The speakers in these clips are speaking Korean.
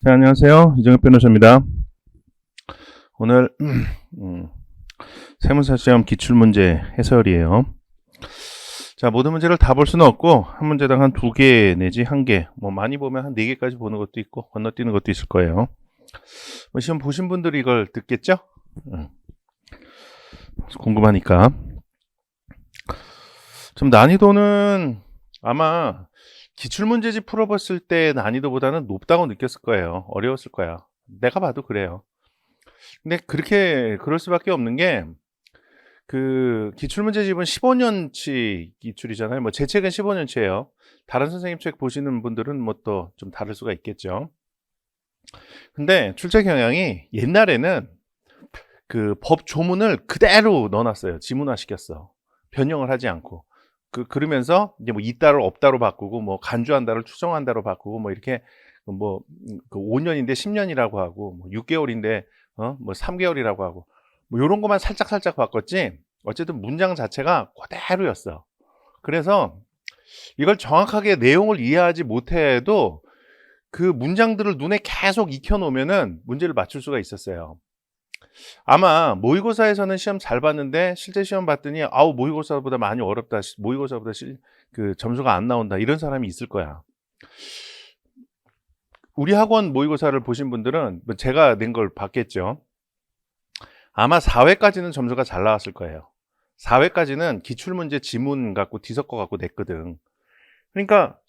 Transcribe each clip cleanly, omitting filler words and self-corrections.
네, 안녕하세요. 이정엽 변호사입니다. 오늘 세무사 시험 기출문제 해설이에요. 자, 모든 문제를 다 볼 수는 없고 한 문제당 한 2개 내지 1개, 뭐 많이 보면 한 4개까지 보는 것도 있고 건너뛰는 것도 있을 거예요. 뭐 시험 보신 분들이 이걸 듣겠죠? 궁금하니까. 좀 난이도는 아마 기출문제집 풀어봤을 때 난이도보다는 높다고 느꼈을 거예요. 어려웠을 거야. 내가 봐도 그래요. 근데 그럴 수밖에 없는 게, 기출문제집은 15년치 기출이잖아요. 뭐 제 책은 15년치예요. 다른 선생님 책 보시는 분들은 뭐 또 좀 다를 수가 있겠죠. 근데 출제 경향이 옛날에는 그 법 조문을 그대로 넣어놨어요. 지문화 시켰어. 변형을 하지 않고. 그러면서 이제 뭐 있다를 없다로 바꾸고, 뭐 간주한다를 추정한다로 바꾸고, 뭐 이렇게 뭐 5년인데 10년이라고 하고, 뭐 6개월인데 뭐 3개월이라고 하고, 뭐 요런 것만 살짝 바꿨지. 어쨌든 문장 자체가 그대로였어. 그래서 이걸 정확하게 내용을 이해하지 못해도 그 문장들을 눈에 계속 익혀놓으면은 문제를 맞출 수가 있었어요. 아마 모의고사에서는 시험 잘 봤는데 실제 시험 봤더니 아우 모의고사보다 많이 어렵다, 모의고사보다 점수가 안 나온다, 이런 사람이 있을 거야. 우리 학원 모의고사를 보신 분들은 뭐 제가 낸 걸 봤겠죠. 아마 4회까지는 점수가 잘 나왔을 거예요. 4회까지는 기출문제 지문 갖고 뒤섞어 갖고 냈거든. 그러니까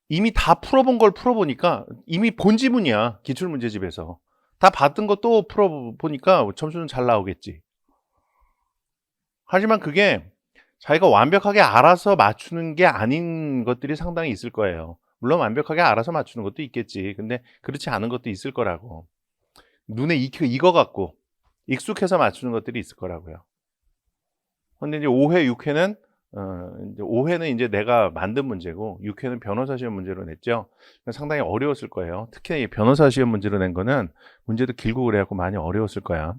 이미 다 풀어본 걸 풀어보니까 이미 본 지문이야. 기출문제집에서 다 봤던 거 또 풀어보니까 점수는 잘 나오겠지. 하지만 그게 자기가 완벽하게 알아서 맞추는 게 아닌 것들이 상당히 있을 거예요. 물론 완벽하게 알아서 맞추는 것도 있겠지. 근데 그렇지 않은 것도 있을 거라고. 눈에 익어갖고 익숙해서 맞추는 것들이 있을 거라고요. 근데 이제 5회, 6회는 이제 5회는 이제 내가 만든 문제고 6회는 변호사 시험 문제로 냈죠. 상당히 어려웠을 거예요. 특히 변호사 시험 문제로 낸 거는 문제도 길고 그래갖고 많이 어려웠을 거야.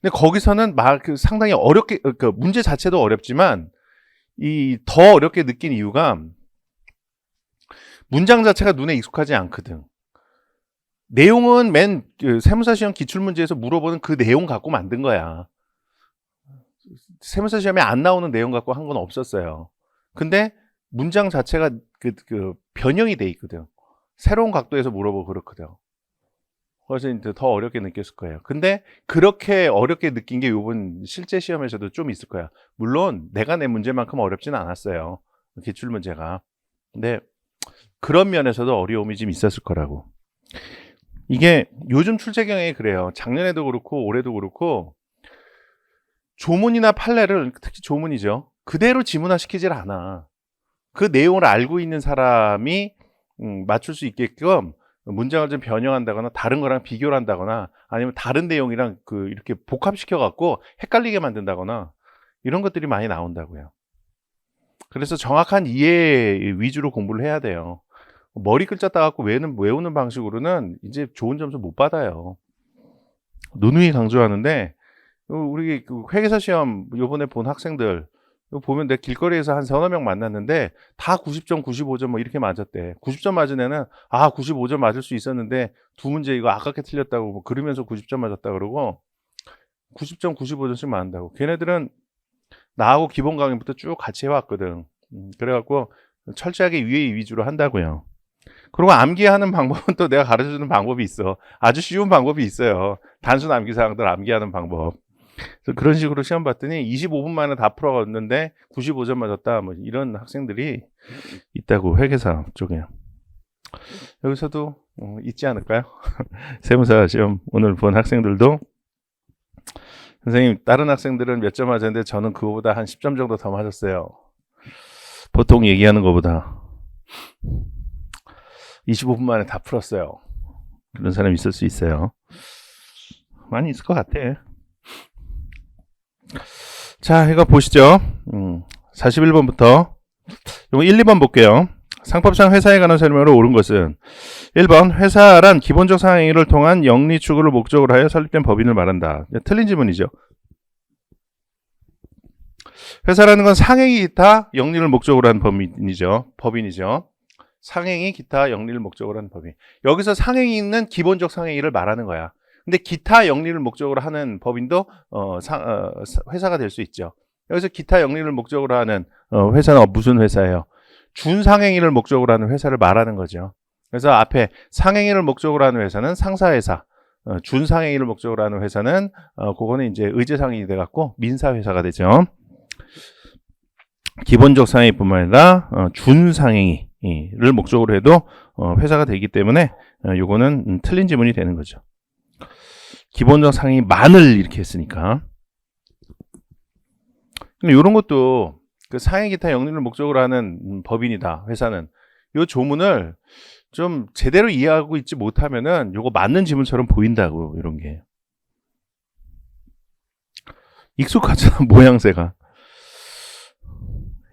근데 거기서는 상당히 어렵게, 문제 자체도 어렵지만 더 어렵게 느낀 이유가 문장 자체가 눈에 익숙하지 않거든. 내용은 세무사 시험 기출문제에서 물어보는 그 내용 갖고 만든 거야. 세무사 시험에 안 나오는 내용 갖고 한 건 없었어요. 근데 문장 자체가 변형이 돼 있거든. 새로운 각도에서 물어보고 그렇거든. 그래서 이제 더 어렵게 느꼈을 거예요. 근데 그렇게 어렵게 느낀 게 이번 실제 시험에서도 좀 있을 거야. 물론 내가 낸 문제만큼 어렵지는 않았어요. 기출 문제가. 근데 그런 면에서도 어려움이 좀 있었을 거라고. 이게 요즘 출제 경향이 그래요. 작년에도 그렇고 올해도 그렇고 조문이나 판례를, 특히 조문이죠, 그대로 지문화 시키질 않아. 그 내용을 알고 있는 사람이 맞출 수 있게끔 문장을 좀 변형한다거나 다른 거랑 비교를 한다거나 아니면 다른 내용이랑 이렇게 복합시켜 갖고 헷갈리게 만든다거나 이런 것들이 많이 나온다고요. 그래서 정확한 이해 위주로 공부를 해야 돼요. 머리 글자 따갖고 외우는 방식으로는 이제 좋은 점수 못 받아요. 누누이 강조하는데, 우리 회계사 시험 요번에 본 학생들 보면 내 길거리에서 한 서너 명 만났는데 다 90점, 95점 뭐 이렇게 맞았대. 90점 맞은 애는 95점 맞을 수 있었는데 두 문제 이거 아깝게 틀렸다고 뭐 그러면서 90점 맞았다 그러고 90점, 95점씩 맞는다고. 걔네들은 나하고 기본 강의부터 쭉 같이 해왔거든. 그래갖고 철저하게 위주로 한다고요. 그리고 암기하는 방법은 또 내가 가르쳐주는 방법이 있어. 아주 쉬운 방법이 있어요. 단순 암기 사항들 암기하는 방법. 그래서 그런 식으로 시험 봤더니 25분 만에 다 풀어갔는데 95점 맞았다, 뭐 이런 학생들이 있다고, 회계사 쪽에. 여기서도 있지 않을까요? 세무사 시험 오늘 본 학생들도 선생님 다른 학생들은 몇 점 맞았는데 저는 그거보다 한 10점 정도 더 맞았어요. 보통 얘기하는 것보다 25분 만에 다 풀었어요. 그런 사람이 있을 수 있어요. 많이 있을 것 같아. 자, 이거 보시죠. 41번부터 이거 1, 2번 볼게요. 상법상 회사에 관한 설명으로 옳은 것은 1번 회사란 기본적 상행위를 통한 영리 추구를 목적으로 하여 설립된 법인을 말한다. 틀린 지문이죠. 회사라는 건 상행위 기타 영리를 목적으로 한 법인이죠. 상행위, 기타, 영리를 목적으로 하는 법인. 여기서 상행위는 기본적 상행위를 말하는 거야. 근데 기타, 영리를 목적으로 하는 법인도 회사가 될 수 있죠. 여기서 기타, 영리를 목적으로 하는 회사는 무슨 회사예요? 준상행위를 목적으로 하는 회사를 말하는 거죠. 그래서 앞에 상행위를 목적으로 하는 회사는 상사회사, 준상행위를 목적으로 하는 회사는 그거는 이제 의제상행위 돼갖고 민사회사가 되죠. 기본적 상행위뿐만 아니라 준상행위를 목적으로 해도 회사가 되기 때문에 요거는 틀린 지문이 되는 거죠. 기본적 상행위만을 이렇게 했으니까. 이런 것도 그 상행, 기타, 영리를 목적으로 하는 법인이다, 회사는. 요 조문을 좀 제대로 이해하고 있지 못하면은 요거 맞는 지문처럼 보인다고, 이런 게. 익숙하잖아, 모양새가.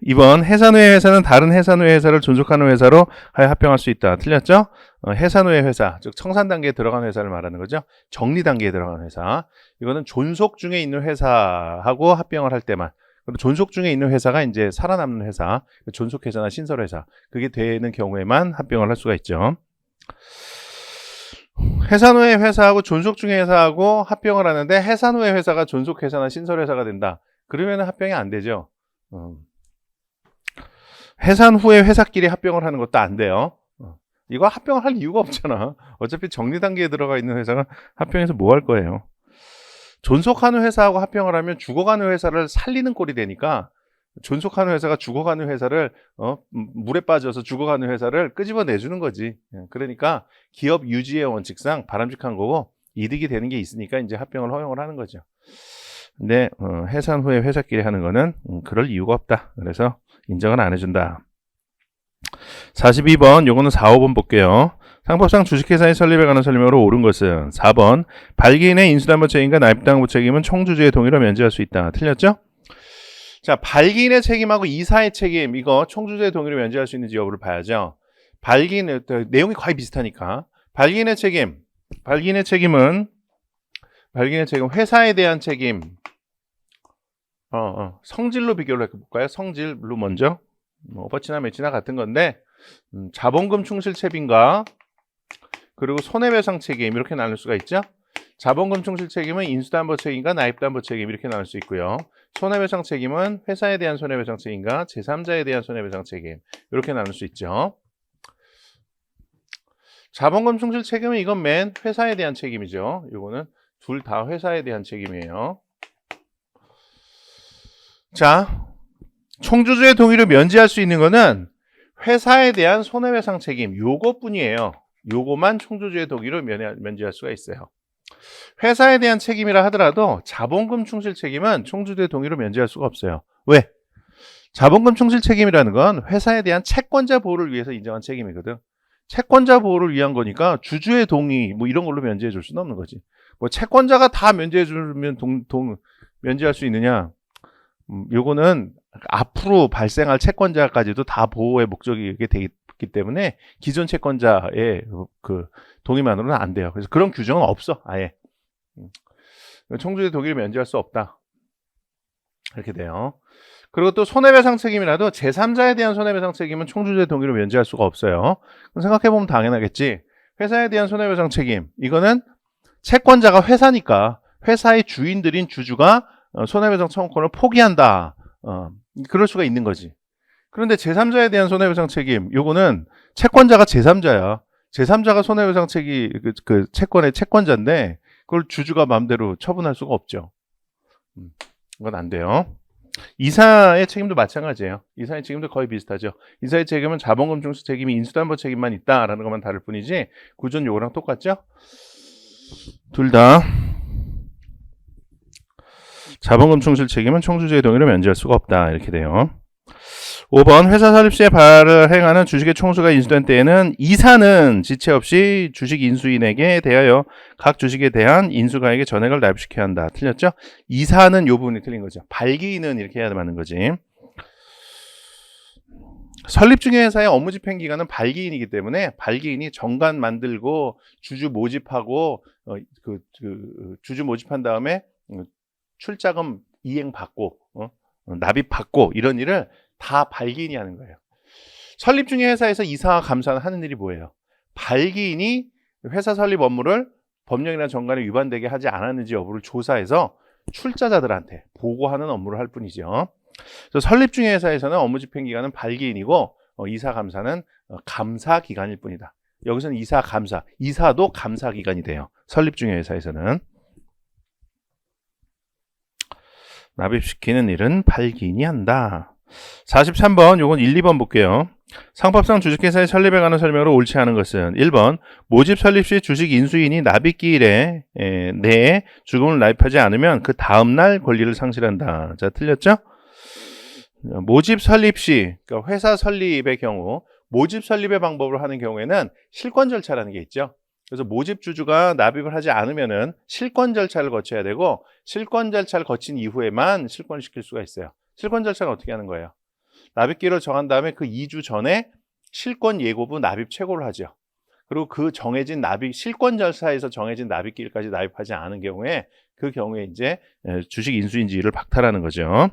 2번, 해산후의 회사는 다른 해산후의 회사를 존속하는 회사로 하여 합병할 수 있다. 틀렸죠? 해산후의 회사, 즉 청산 단계에 들어간 회사를 말하는 거죠. 정리 단계에 들어간 회사. 이거는 존속 중에 있는 회사하고 합병을 할 때만. 그리고 존속 중에 있는 회사가 이제 살아남는 회사, 존속회사나 신설회사, 그게 되는 경우에만 합병을 할 수가 있죠. 해산후의 회사하고 존속 중의 회사하고 합병을 하는데 해산후의 회사가 존속회사나 신설회사가 된다. 그러면 합병이 안 되죠. 해산 후에 회사끼리 합병을 하는 것도 안 돼요. 이거 합병을 할 이유가 없잖아. 어차피 정리 단계에 들어가 있는 회사가 합병해서 뭐 할 거예요. 존속하는 회사하고 합병을 하면 죽어가는 회사를 살리는 꼴이 되니까, 존속하는 회사가 죽어가는 회사를 물에 빠져서 죽어가는 회사를 끄집어내주는 거지. 그러니까 기업 유지의 원칙상 바람직한 거고 이득이 되는 게 있으니까 이제 합병을 허용을 하는 거죠. 근데 해산 후에 회사끼리 하는 거는 그럴 이유가 없다. 그래서 인정은 안 해준다. 42번, 요거는 4, 5번 볼게요. 상법상 주식회사의 설립에 관한 설명으로 옳은 것은 4번, 발기인의 인수담보 책임과 납입담보 책임은 총주주의 동의로 면제할 수 있다. 틀렸죠? 자, 발기인의 책임하고 이사의 책임, 이거 총주주의 동의로 면제할 수 있는지 여부를 봐야죠. 발기인, 내용이 거의 비슷하니까. 발기인의 책임은 회사에 대한 책임. 성질로 비교를 해볼까요? 성질로 먼저. 오버치나 매치나 같은 건데, 자본금 충실 책임과 그리고 손해배상 책임, 이렇게 나눌 수가 있죠. 자본금 충실 책임은 인수담보 책임과 납입담보 책임, 이렇게 나눌 수 있고요. 손해배상 책임은 회사에 대한 손해배상 책임과 제3자에 대한 손해배상 책임, 이렇게 나눌 수 있죠. 자본금 충실 책임은 이건 맨 회사에 대한 책임이죠. 이거는 둘 다 회사에 대한 책임이에요. 자, 총주주의 동의를 면제할 수 있는 거는 회사에 대한 손해배상 책임, 요것뿐이에요. 요거만 총주주의 동의로 면제할 수가 있어요. 회사에 대한 책임이라 하더라도 자본금 충실 책임은 총주주의 동의로 면제할 수가 없어요. 왜? 자본금 충실 책임이라는 건 회사에 대한 채권자 보호를 위해서 인정한 책임이거든. 채권자 보호를 위한 거니까 주주의 동의 뭐 이런 걸로 면제해 줄 수는 없는 거지. 뭐 채권자가 다 면제해 주면 면제할 수 있느냐? 요거는 앞으로 발생할 채권자까지도 다 보호의 목적이 되기 때문에 기존 채권자의 그 동의만으로는 안 돼요. 그래서 그런 규정은 없어, 아예. 총주주의 동의를 면제할 수 없다. 이렇게 돼요. 그리고 또 손해배상 책임이라도 제3자에 대한 손해배상 책임은 총주주의 동의로 면제할 수가 없어요. 그럼 생각해보면 당연하겠지. 회사에 대한 손해배상 책임, 이거는 채권자가 회사니까 회사의 주인들인 주주가 손해배상 청구권을 포기한다. 그럴 수가 있는 거지. 그런데 제3자에 대한 손해배상 책임, 요거는 채권자가 제3자야. 제3자가 손해배상 책임, 그 채권의 채권자인데 그걸 주주가 마음대로 처분할 수가 없죠. 그건 안 돼요. 이사의 책임도 마찬가지예요. 이사의 책임도 거의 비슷하죠. 이사의 책임은 자본금 충실 책임이 인수담보 책임만 있다라는 것만 다를 뿐이지 구조는 요거랑 똑같죠? 둘 다 자본금 충실 책임은 총주주의 동의로 면제할 수가 없다. 이렇게 돼요. 5번, 회사 설립 시에 발을 행하는 주식의 총수가 인수된 때에는 이사는 지체 없이 주식 인수인에게 대하여 각 주식에 대한 인수가액의 전액을 납입시켜야 한다. 틀렸죠? 이사는 요 부분이 틀린 거죠. 발기인은 이렇게 해야 맞는 거지. 설립 중의 회사의 업무 집행 기관은 발기인이기 때문에 발기인이 정관 만들고 주주 모집하고 주주 모집한 다음에 출자금 이행 받고 납입 받고 이런 일을 다 발기인이 하는 거예요. 설립 중에 회사에서 이사와 감사는 하는 일이 뭐예요? 발기인이 회사 설립 업무를 법령이나 정관에 위반되게 하지 않았는지 여부를 조사해서 출자자들한테 보고하는 업무를 할 뿐이죠. 그래서 설립 중의 회사에서는 업무 집행 기관은 발기인이고 이사 감사는 감사 기관일 뿐이다. 여기서는 이사 감사, 이사도 감사 기관이 돼요. 설립 중의 회사에서는. 납입시키는 일은 발기인이 한다. 43번, 요건 1, 2번 볼게요. 상법상 주식회사의 설립에 관한 설명으로 옳지 않은 것은 1번, 모집 설립 시 주식 인수인이 납입기일에 내에 주금을 납입하지 않으면 그 다음날 권리를 상실한다. 자, 틀렸죠? 모집 설립 시, 그러니까 회사 설립의 경우, 모집 설립의 방법을 하는 경우에는 실권 절차라는 게 있죠. 그래서 모집 주주가 납입을 하지 않으면은 실권 절차를 거쳐야 되고, 실권 절차를 거친 이후에만 실권을 시킬 수가 있어요. 실권 절차는 어떻게 하는 거예요? 납입기일을 정한 다음에 그 2주 전에 실권 예고부 납입 최고를 하죠. 그리고 그 정해진 납입, 실권 절차에서 정해진 납입기일까지 납입하지 않은 경우에 그 경우에 이제 주식 인수인 지위를 박탈하는 거죠.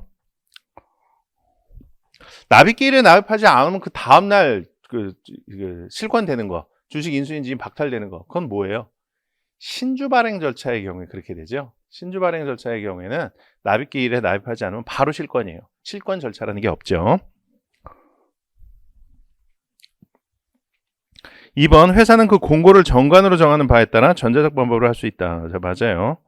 납입기일에 납입하지 않으면 그 다음날 그 실권되는 거, 주식 인수인 지위 박탈되는 거, 그건 뭐예요? 신주 발행 절차의 경우에 그렇게 되죠. 신주 발행 절차의 경우에는 납입기일에 납입하지 않으면 바로 실권이에요. 실권 절차라는 게 없죠. 2번, 회사는 그 공고를 정관으로 정하는 바에 따라 전자적 방법으로 할 수 있다. 자, 맞아요.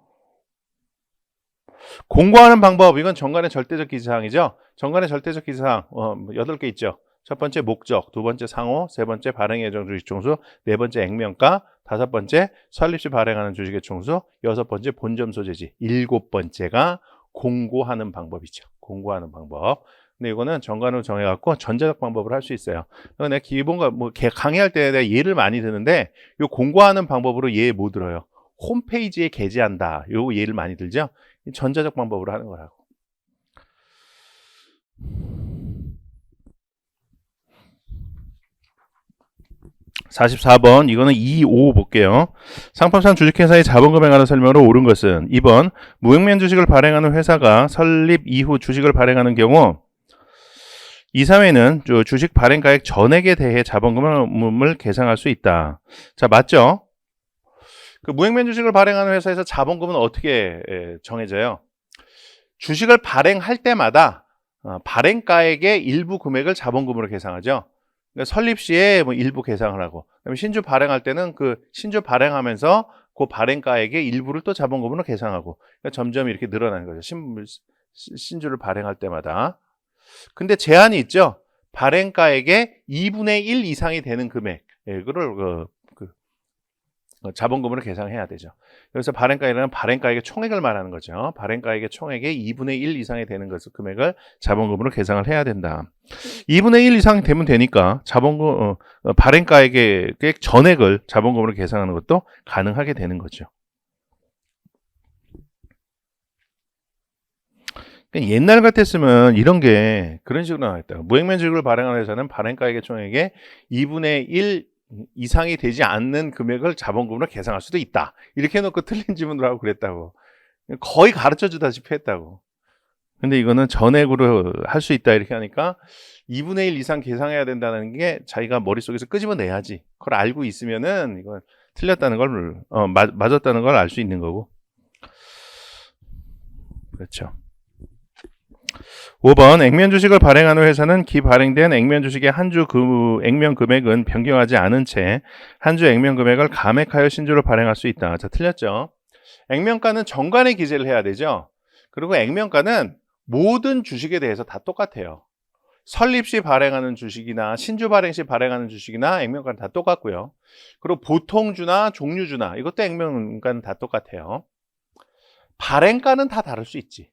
공고하는 방법, 이건 정관의 절대적 기사항이죠. 정관의 절대적 기사항 8개 있죠. 첫 번째 목적, 두 번째 상호, 세 번째 발행 예정 주식 총수, 네 번째 액면가, 다섯 번째 설립 시 발행하는 주식의 총수, 여섯 번째 본점 소재지, 일곱 번째가 공고하는 방법이죠. 공고하는 방법. 근데 이거는 정관으로 정해갖고 전자적 방법을 할 수 있어요. 내가 기본과 강의할 때 내가 예를 많이 드는데, 이 공고하는 방법으로 예 못 들어요. 홈페이지에 게재한다. 요 예를 많이 들죠. 전자적 방법으로 하는 거라고. (44번) 이거는 2, 5 볼게요. 상법상 주식회사의 자본금에 관한 설명으로 옳은 것은 2번, 무액면 주식을 발행하는 회사가 설립 이후 주식을 발행하는 경우 2, 3회는 주식 발행가액 전액에 대해 자본금을 계상할 수 있다. 자, 맞죠? 그 무액면 주식을 발행하는 회사에서 자본금은 어떻게 정해져요? 주식을 발행할 때마다 발행가액의 일부 금액을 자본금으로 계상하죠. 그러니까 설립 시에 일부 계상을 하고, 그다음에 신주 발행할 때는 그 신주 발행하면서 그 발행가액의 일부를 또 자본금으로 계상하고, 그러니까 점점 이렇게 늘어나는 거죠. 신주를 발행할 때마다. 근데 제한이 있죠. 발행가액의 2분의 1 이상이 되는 금액을 자본금으로 계상해야 되죠. 여기서 발행가액이라는 발행가액의 총액을 말하는 거죠. 발행가액의 총액의 2분의 1 이상이 되는 것을 금액을 자본금으로 계상을 해야 된다. 2분의 1 이상 되면 되니까 자본금 발행가액의 전액을 자본금으로 계상하는 것도 가능하게 되는 거죠. 옛날 같았으면 이런 게 그런 식으로 나와있다. 무액면 주식을 발행하는 회사는 발행가액의 총액의 2분의 1 이상이 되지 않는 금액을 자본금으로 계상할 수도 있다. 이렇게 해놓고 틀린 지문을 하고 그랬다고. 거의 가르쳐 주다시피 했다고. 근데 이거는 전액으로 할 수 있다 이렇게 하니까 2분의 1 이상 계상해야 된다는 게 자기가 머릿속에서 끄집어내야지. 그걸 알고 있으면은 이건 틀렸다는 걸, 맞았다는 걸 알 수 있는 거고. 그렇죠. 5번, 액면 주식을 발행하는 회사는 기 발행된 액면 주식의 한 주 액면 금액은 변경하지 않은 채 한 주 액면 금액을 감액하여 신주로 발행할 수 있다. 자, 틀렸죠. 액면가는 정관에 기재를 해야 되죠. 그리고 액면가는 모든 주식에 대해서 다 똑같아요. 설립 시 발행하는 주식이나 신주 발행 시 발행하는 주식이나 액면가는 다 똑같고요. 그리고 보통주나 종류주나 이것도 액면가는 다 똑같아요. 발행가는 다 다를 수 있지.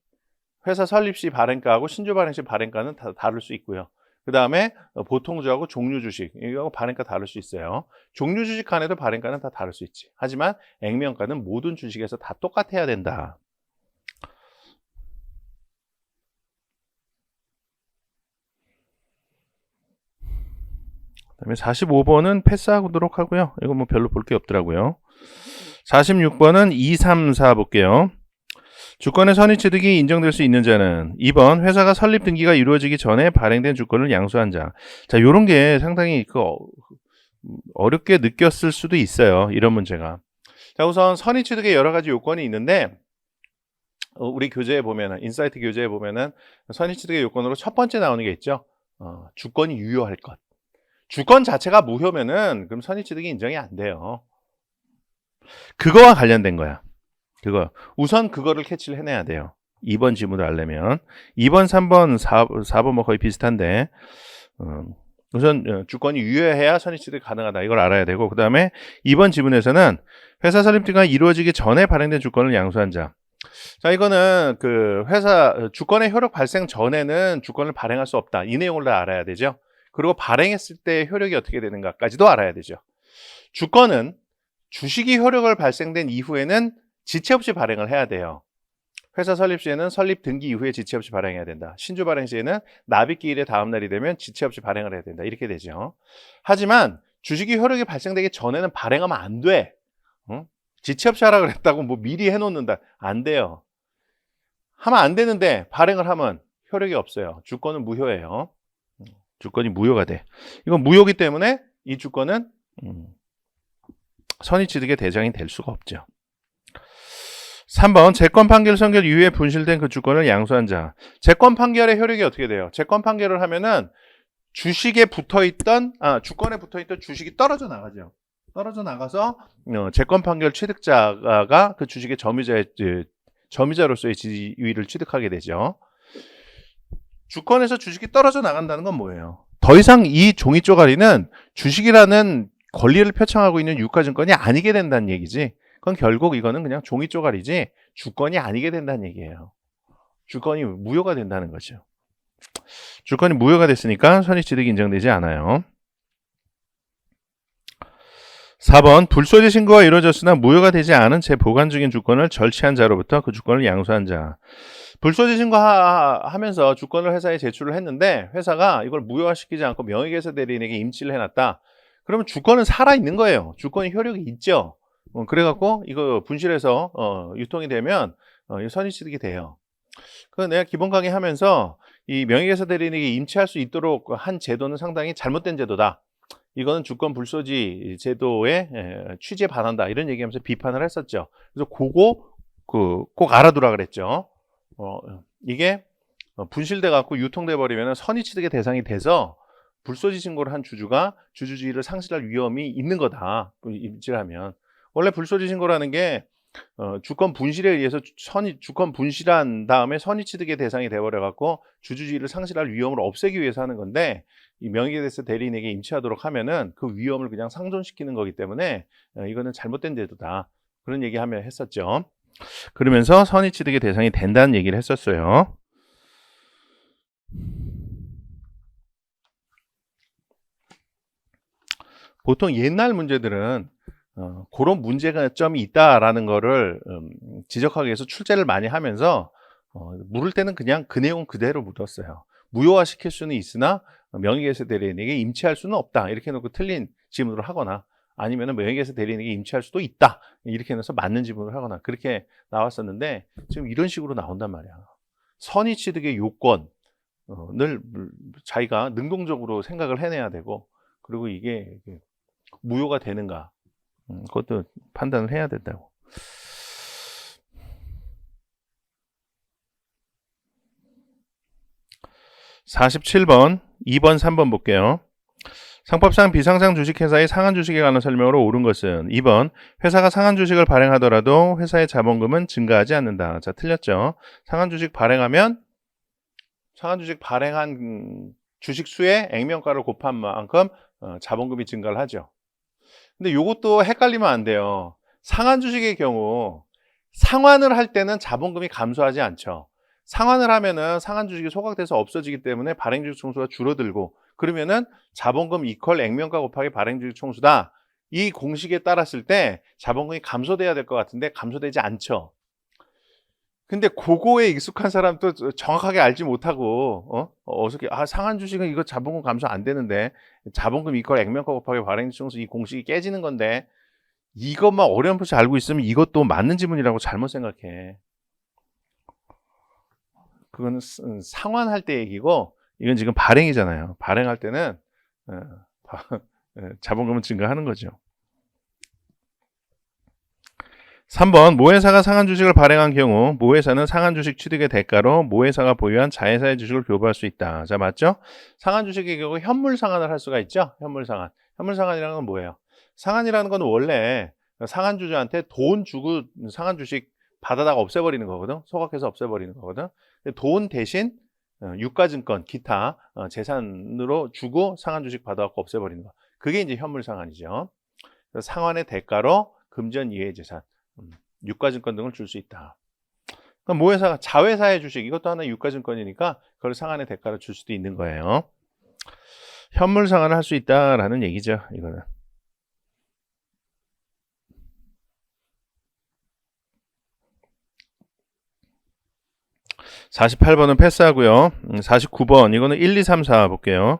회사 설립 시 발행가하고 신주 발행 시 발행가는 다 다를 수 있고요. 그 다음에 보통주하고 종류주식, 이거 발행가 다를 수 있어요. 종류주식 간에도 발행가는 다 다를 수 있지. 하지만 액면가는 모든 주식에서 다 똑같아야 된다. 그다음에 45번은 패스하도록 하고요. 이거 뭐 별로 볼 게 없더라고요. 46번은 2, 3, 4 볼게요. 주권의 선의취득이 인정될 수 있는 자는 2번 회사가 설립 등기가 이루어지기 전에 발행된 주권을 양수한 자. 자, 요런 게 상당히 어렵게 느꼈을 수도 있어요. 이런 문제가. 자, 우선 선의취득의 여러 가지 요건이 있는데 우리 교재에 보면은 인사이트 교재에 보면은 선의취득의 요건으로 첫 번째 나오는 게 있죠. 주권이 유효할 것. 주권 자체가 무효면은 그럼 선의취득이 인정이 안 돼요. 그거와 관련된 거야. 우선 그거를 캐치를 해내야 돼요. 2번 지문을 알려면 2번, 3번, 4번 뭐 거의 비슷한데 우선 주권이 유효해야 선의취득이 가능하다. 이걸 알아야 되고 그 다음에 2번 지문에서는 회사 설립 등기가 이루어지기 전에 발행된 주권을 양수한 자. 자, 이거는 회사 주권의 효력 발생 전에는 주권을 발행할 수 없다. 이 내용을 다 알아야 되죠. 그리고 발행했을 때 효력이 어떻게 되는가까지도 알아야 되죠. 주권은 주식이 효력을 발생된 이후에는 지체 없이 발행을 해야 돼요. 회사 설립 시에는 설립 등기 이후에 지체 없이 발행해야 된다. 신주 발행 시에는 납입기일의 다음 날이 되면 지체 없이 발행을 해야 된다. 이렇게 되죠. 하지만 주식이 효력이 발생되기 전에는 발행하면 안 돼. 지체 없이 하라 그랬다고 뭐 미리 해놓는다. 안 돼요. 하면 안 되는데 발행을 하면 효력이 없어요. 주권은 무효예요. 주권이 무효가 돼. 이건 무효기 때문에 이 주권은 선의취득의 대상이 될 수가 없죠. 3번 재권 판결 선결 이후에 분실된 그 주권을 양수한 자. 재권 판결의 효력이 어떻게 돼요? 재권 판결을 하면은 주식에 붙어있던 주권에 붙어있던 주식이 떨어져 나가죠. 떨어져 나가서 재권 판결 취득자가 그 주식의 점유자로서의 지위를 취득하게 되죠. 주권에서 주식이 떨어져 나간다는 건 뭐예요? 더 이상 이 종이 쪼가리는 주식이라는 권리를 표창하고 있는 유가증권이 아니게 된다는 얘기지. 그건 결국 이거는 그냥 종이 쪼가리지 주권이 아니게 된다는 얘기예요. 주권이 무효가 된다는 거죠. 주권이 무효가 됐으니까 선의취득이 인정되지 않아요. 4번 불소지 신고가 이루어졌으나 무효가 되지 않은 채 보관 중인 주권을 절취한 자로부터 그 주권을 양수한 자. 불소지 신고하면서 주권을 회사에 제출을 했는데 회사가 이걸 무효화시키지 않고 명의계사 대리인에게 임치를 해놨다. 그러면 주권은 살아있는 거예요. 주권이 효력이 있죠. 그래갖고 이거 분실해서 유통이 되면 선의취득이 돼요. 그래서 내가 기본 강의하면서 이 명의계사 대리인에게 임치할 수 있도록 한 제도는 상당히 잘못된 제도다. 이거는 주권 불소지 제도의 취지에 반한다. 이런 얘기하면서 비판을 했었죠. 그래서 그거 꼭 알아두라 그랬죠. 이게 분실돼 갖고 유통돼 버리면 선의취득의 대상이 돼서 불소지 신고를 한 주주가 주주지위를 상실할 위험이 있는 거다. 임치하면 원래 불소지 신고라는 게 주권 분실에 의해서 주권 분실한 다음에 선의취득의 대상이 돼버려 갖고 주주지위를 상실할 위험을 없애기 위해서 하는 건데 이 명의계사 대리인에게 임치하도록 하면은 그 위험을 그냥 상존시키는 거기 때문에 이거는 잘못된 제도다. 그런 얘기하면 했었죠. 그러면서 선의취득의 대상이 된다는 얘기를 했었어요. 보통 옛날 문제들은 그런 문제점이 있다라는 거를 지적하기 위해서 출제를 많이 하면서 물을 때는 그냥 그 내용 그대로 묻었어요. 무효화시킬 수는 있으나 명의계사 대리인에게 임치할 수는 없다. 이렇게 해놓고 틀린 지문을 하거나 아니면 명의계사 대리인에게 임치할 수도 있다. 이렇게 해서 맞는 지문을 하거나 그렇게 나왔었는데 지금 이런 식으로 나온단 말이야. 선의취득의 요건을 자기가 능동적으로 생각을 해내야 되고 그리고 이게 무효가 되는가 그것도 판단을 해야 된다고. (47번) 2번 3번 볼게요. 상법상 비상장 주식회사의 상한 주식에 관한 설명으로 옳은 것은 2번 회사가 상한 주식을 발행하더라도 회사의 자본금은 증가하지 않는다. 자, 틀렸죠. 상한 주식 발행하면 상한 주식 발행한 주식 수의 액면가를 곱한 만큼 자본금이 증가를 하죠. 근데 요것도 헷갈리면 안 돼요. 상한 주식의 경우 상환을 할 때는 자본금이 감소하지 않죠. 상환을 하면은 상한 주식이 소각돼서 없어지기 때문에 발행주식 총수가 줄어들고 그러면은 자본금 이퀄 액면가 곱하기 발행주식 총수다. 이 공식에 따랐을 때 자본금이 감소돼야 될 것 같은데 감소되지 않죠. 근데 그거에 익숙한 사람도 정확하게 알지 못하고 어떻게 상한 주식은 이거 자본금 감소 안 되는데 자본금 이퀄 액면가 곱하기 발행주식 총수 이 공식이 깨지는 건데 이것만 어렴풋이 알고 있으면 이것도 맞는 지문이라고 잘못 생각해. 그거는 상환할 때 얘기고, 이건 지금 발행이잖아요. 발행할 때는 자본금은 증가하는 거죠. 3번 모회사가 상한 주식을 발행한 경우 모회사는 상한 주식 취득의 대가로 모회사가 보유한 자회사의 주식을 교부할 수 있다. 자, 맞죠? 상한 주식의 경우 현물 상환을 할 수가 있죠. 현물 상환. 현물 상환이라는 건 뭐예요? 상환이라는 건 원래 상한 주주한테 돈 주고 상한 주식 받아다가 없애버리는 거거든. 소각해서 없애버리는 거거든. 돈 대신 유가증권, 기타 재산으로 주고 상한 주식 받아갖고 없애버리는 거. 그게 이제 현물 상환이죠. 상환의 대가로 금전 이해 재산, 유가증권 등을 줄 수 있다. 그럼 모회사가 자회사의 주식, 이것도 하나의 유가증권이니까 그걸 상환의 대가로 줄 수도 있는 거예요. 현물 상환을 할 수 있다라는 얘기죠. 이거는. 48번은 패스하고요. 49번 이거는 1, 2, 3, 4 볼게요.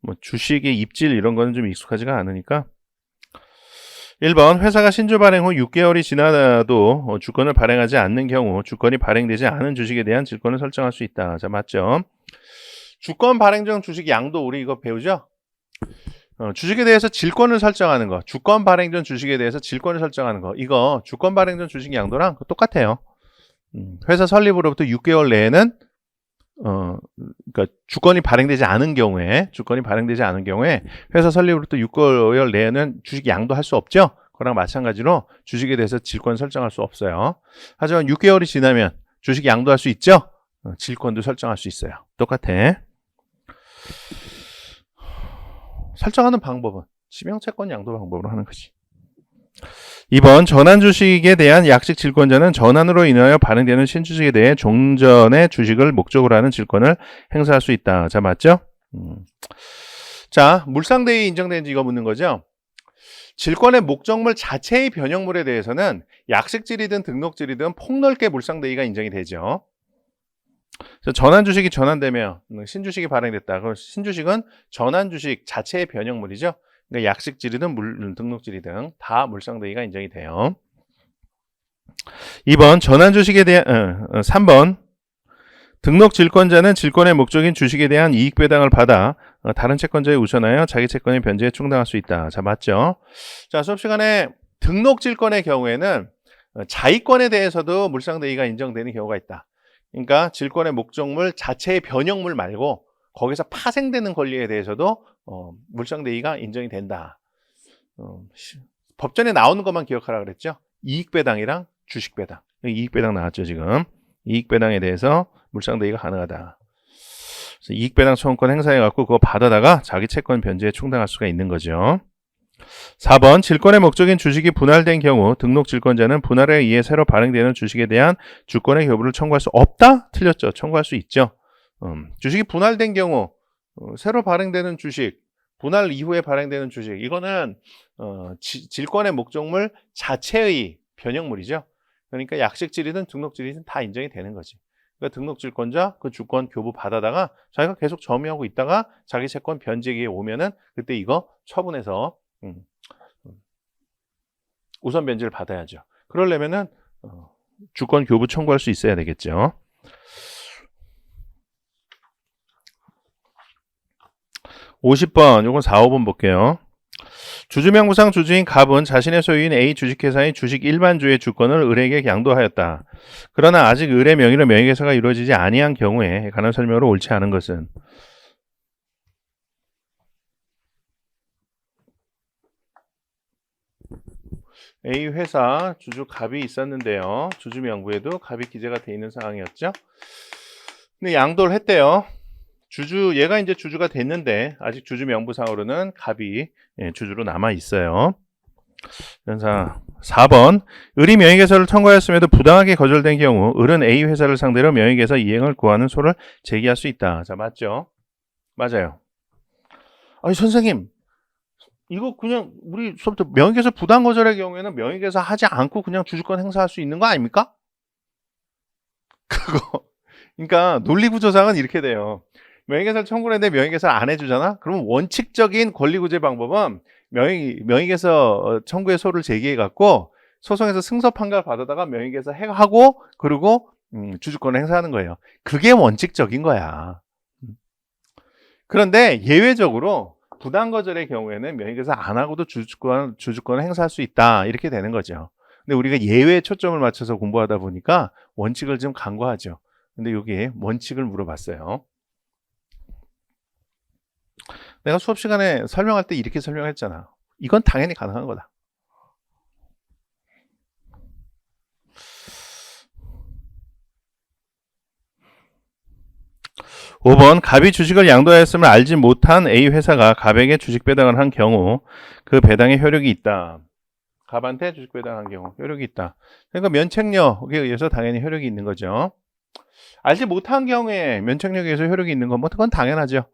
뭐 주식의 입질 이런 거는 좀 익숙하지가 않으니까. 1번 회사가 신주 발행 후 6개월이 지나도 주권을 발행하지 않는 경우 주권이 발행되지 않은 주식에 대한 질권을 설정할 수 있다. 자, 맞죠? 주권 발행 중 주식 양도 우리 이거 배우죠? 주식에 대해서 질권을 설정하는 거, 주권 발행 전 주식에 대해서 질권을 설정하는 거, 이거 주권 발행 전 주식 양도랑 똑같아요. 회사 설립으로부터 6개월 내에는 그러니까 주권이 발행되지 않은 경우에 회사 설립으로부터 6개월 내에는 주식 양도할 수 없죠. 그거랑 마찬가지로 주식에 대해서 질권 설정할 수 없어요. 하지만 6개월이 지나면 주식 양도할 수 있죠. 질권도 설정할 수 있어요. 똑같아. 설정하는 방법은 지명채권 양도 방법으로 하는 거지. 2번 전환 주식에 대한 약식 질권자는 전환으로 인하여 발행되는 신주식에 대해 종전의 주식을 목적으로 하는 질권을 행사할 수 있다. 자, 맞죠? 자, 물상대위 인정되는지 이거 묻는 거죠. 질권의 목적물 자체의 변형물에 대해서는 약식질이든 등록질이든 폭넓게 물상대위가 인정이 되죠. 전환 주식이 전환되면 신주식이 발행됐다. 그럼 신주식은 전환 주식 자체의 변형물이죠. 그러니까 약식질이든 등록질이든 다 물상대위가 인정이 돼요. 2번 전환 주식에 대한 3번 등록 질권자는 질권의 목적인 주식에 대한 이익 배당을 받아 다른 채권자에 우선하여 자기 채권의 변제에 충당할 수 있다. 자, 맞죠? 자, 수업 시간에 등록 질권의 경우에는 자의권에 대해서도 물상대위가 인정되는 경우가 있다. 그러니까 질권의 목적물 자체의 변형물 말고 거기서 파생되는 권리에 대해서도 물상대위가 인정이 된다. 법전에 나오는 것만 기억하라 그랬죠. 이익배당이랑 주식배당. 이익배당 나왔죠 지금. 이익배당에 대해서 물상대위가 가능하다. 그래서 이익배당 소원권 행사해갖고 그거 받아다가 자기 채권 변제에 충당할 수가 있는 거죠. 4번 질권의 목적인 주식이 분할된 경우 등록 질권자는 분할에 의해 새로 발행되는 주식에 대한 주권의 교부를 청구할 수 없다? 틀렸죠. 청구할 수 있죠. 주식이 분할된 경우 새로 발행되는 주식, 분할 이후에 발행되는 주식, 이거는 질권의 목적물 자체의 변형물이죠. 그러니까 약식질이든 등록질이든 다 인정이 되는 거지. 그러니까 등록질권자 그 주권 교부 받아다가 자기가 계속 점유하고 있다가 자기 채권 변제기에 오면은 그때 이거 처분해서 우선 변제를 받아야죠. 그러려면은 주권 교부 청구할 수 있어야 되겠죠. 50번, 요건 4, 5번 볼게요. 주주명부상 주주인 갑은 자신의 소유인 A 주식회사의 주식 일반주의 주권을 을에게 양도하였다. 그러나 아직 을의 명의로 명의개설가 이루어지지 아니한 경우에 관한 설명으로 옳지 않은 것은 A 회사 주주 갑이 있었는데요. 주주명부에도 갑이 기재가 돼 있는 상황이었죠. 근데 양도를 했대요. 얘가 이제 주주가 됐는데 아직 주주 명부상으로는 갑이 주주로 남아 있어요. 그래서 4번 을이 명의개설을 청구하였음에도 부당하게 거절된 경우 을은 A 회사를 상대로 명의개설 이행을 구하는 소를 제기할 수 있다. 자, 맞죠? 맞아요. 아니 선생님 이거 그냥 우리 수업부터 명의개설 부당 거절의 경우에는 명의개설 하지 않고 그냥 주주권 행사할 수 있는 거 아닙니까? 그러니까 논리구조상은 이렇게 돼요. 명의개설 청구를 했는데 명의개설 안 해주잖아? 그러면 원칙적인 권리구제 방법은 명의개설 청구의 소를 제기해갖고 소송에서 승소 판결 받아다가 명의개설 하고 그리고 주주권을 행사하는 거예요. 그게 원칙적인 거야. 그런데 예외적으로 부당 거절의 경우에는 명의교사 안 하고도 주주권을 행사할 수 있다. 이렇게 되는 거죠. 근데 우리가 예외에 초점을 맞춰서 공부하다 보니까 원칙을 좀 간과하죠. 근데 여기 원칙을 물어봤어요. 내가 수업 시간에 설명할 때 이렇게 설명했잖아. 이건 당연히 가능한 거다. (5번) 갑이 주식을 양도하였음을 알지 못한 A 회사가 갑에게 주식 배당을 한 경우 그 배당의 효력이 있다. 갑한테 주식 배당한 경우 효력이 있다. 그러니까 면책력에 의해서 당연히 효력이 있는 거죠. 알지 못한 경우에 면책력에 의해서 효력이 있는 건 뭐 그건 당연하죠.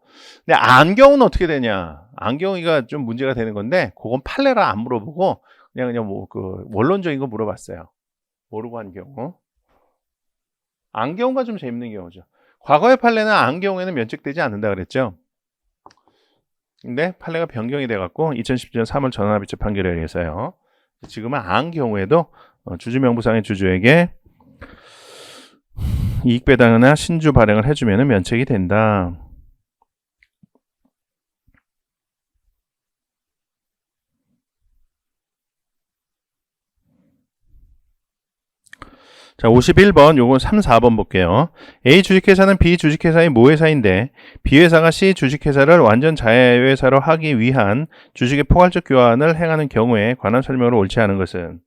근데 안 경우는 어떻게 되냐? 안 경우가 좀 문제가 되는 건데 그건 판례라 안 물어보고 그냥 뭐 그 원론적인 거 물어봤어요. 모르고 한 경우. 안 경우가 좀 재밌는 경우죠. 과거의 판례는 안 경우에는 면책되지 않는다 그랬죠. 근데 판례가 변경이 돼갖고 2017년 3월 전원합의체 판결에 의해서요. 지금은 안 경우에도 주주명부상의 주주에게 이익배당이나 신주 발행을 해주면 면책이 된다. 자, 51번, 요건 3, 4번 볼게요. A 주식회사는 B 주식회사의 모회사인데 B회사가 C 주식회사를 완전 자회사로 하기 위한 주식의 포괄적 교환을 행하는 경우에 관한 설명으로 옳지 않은 것은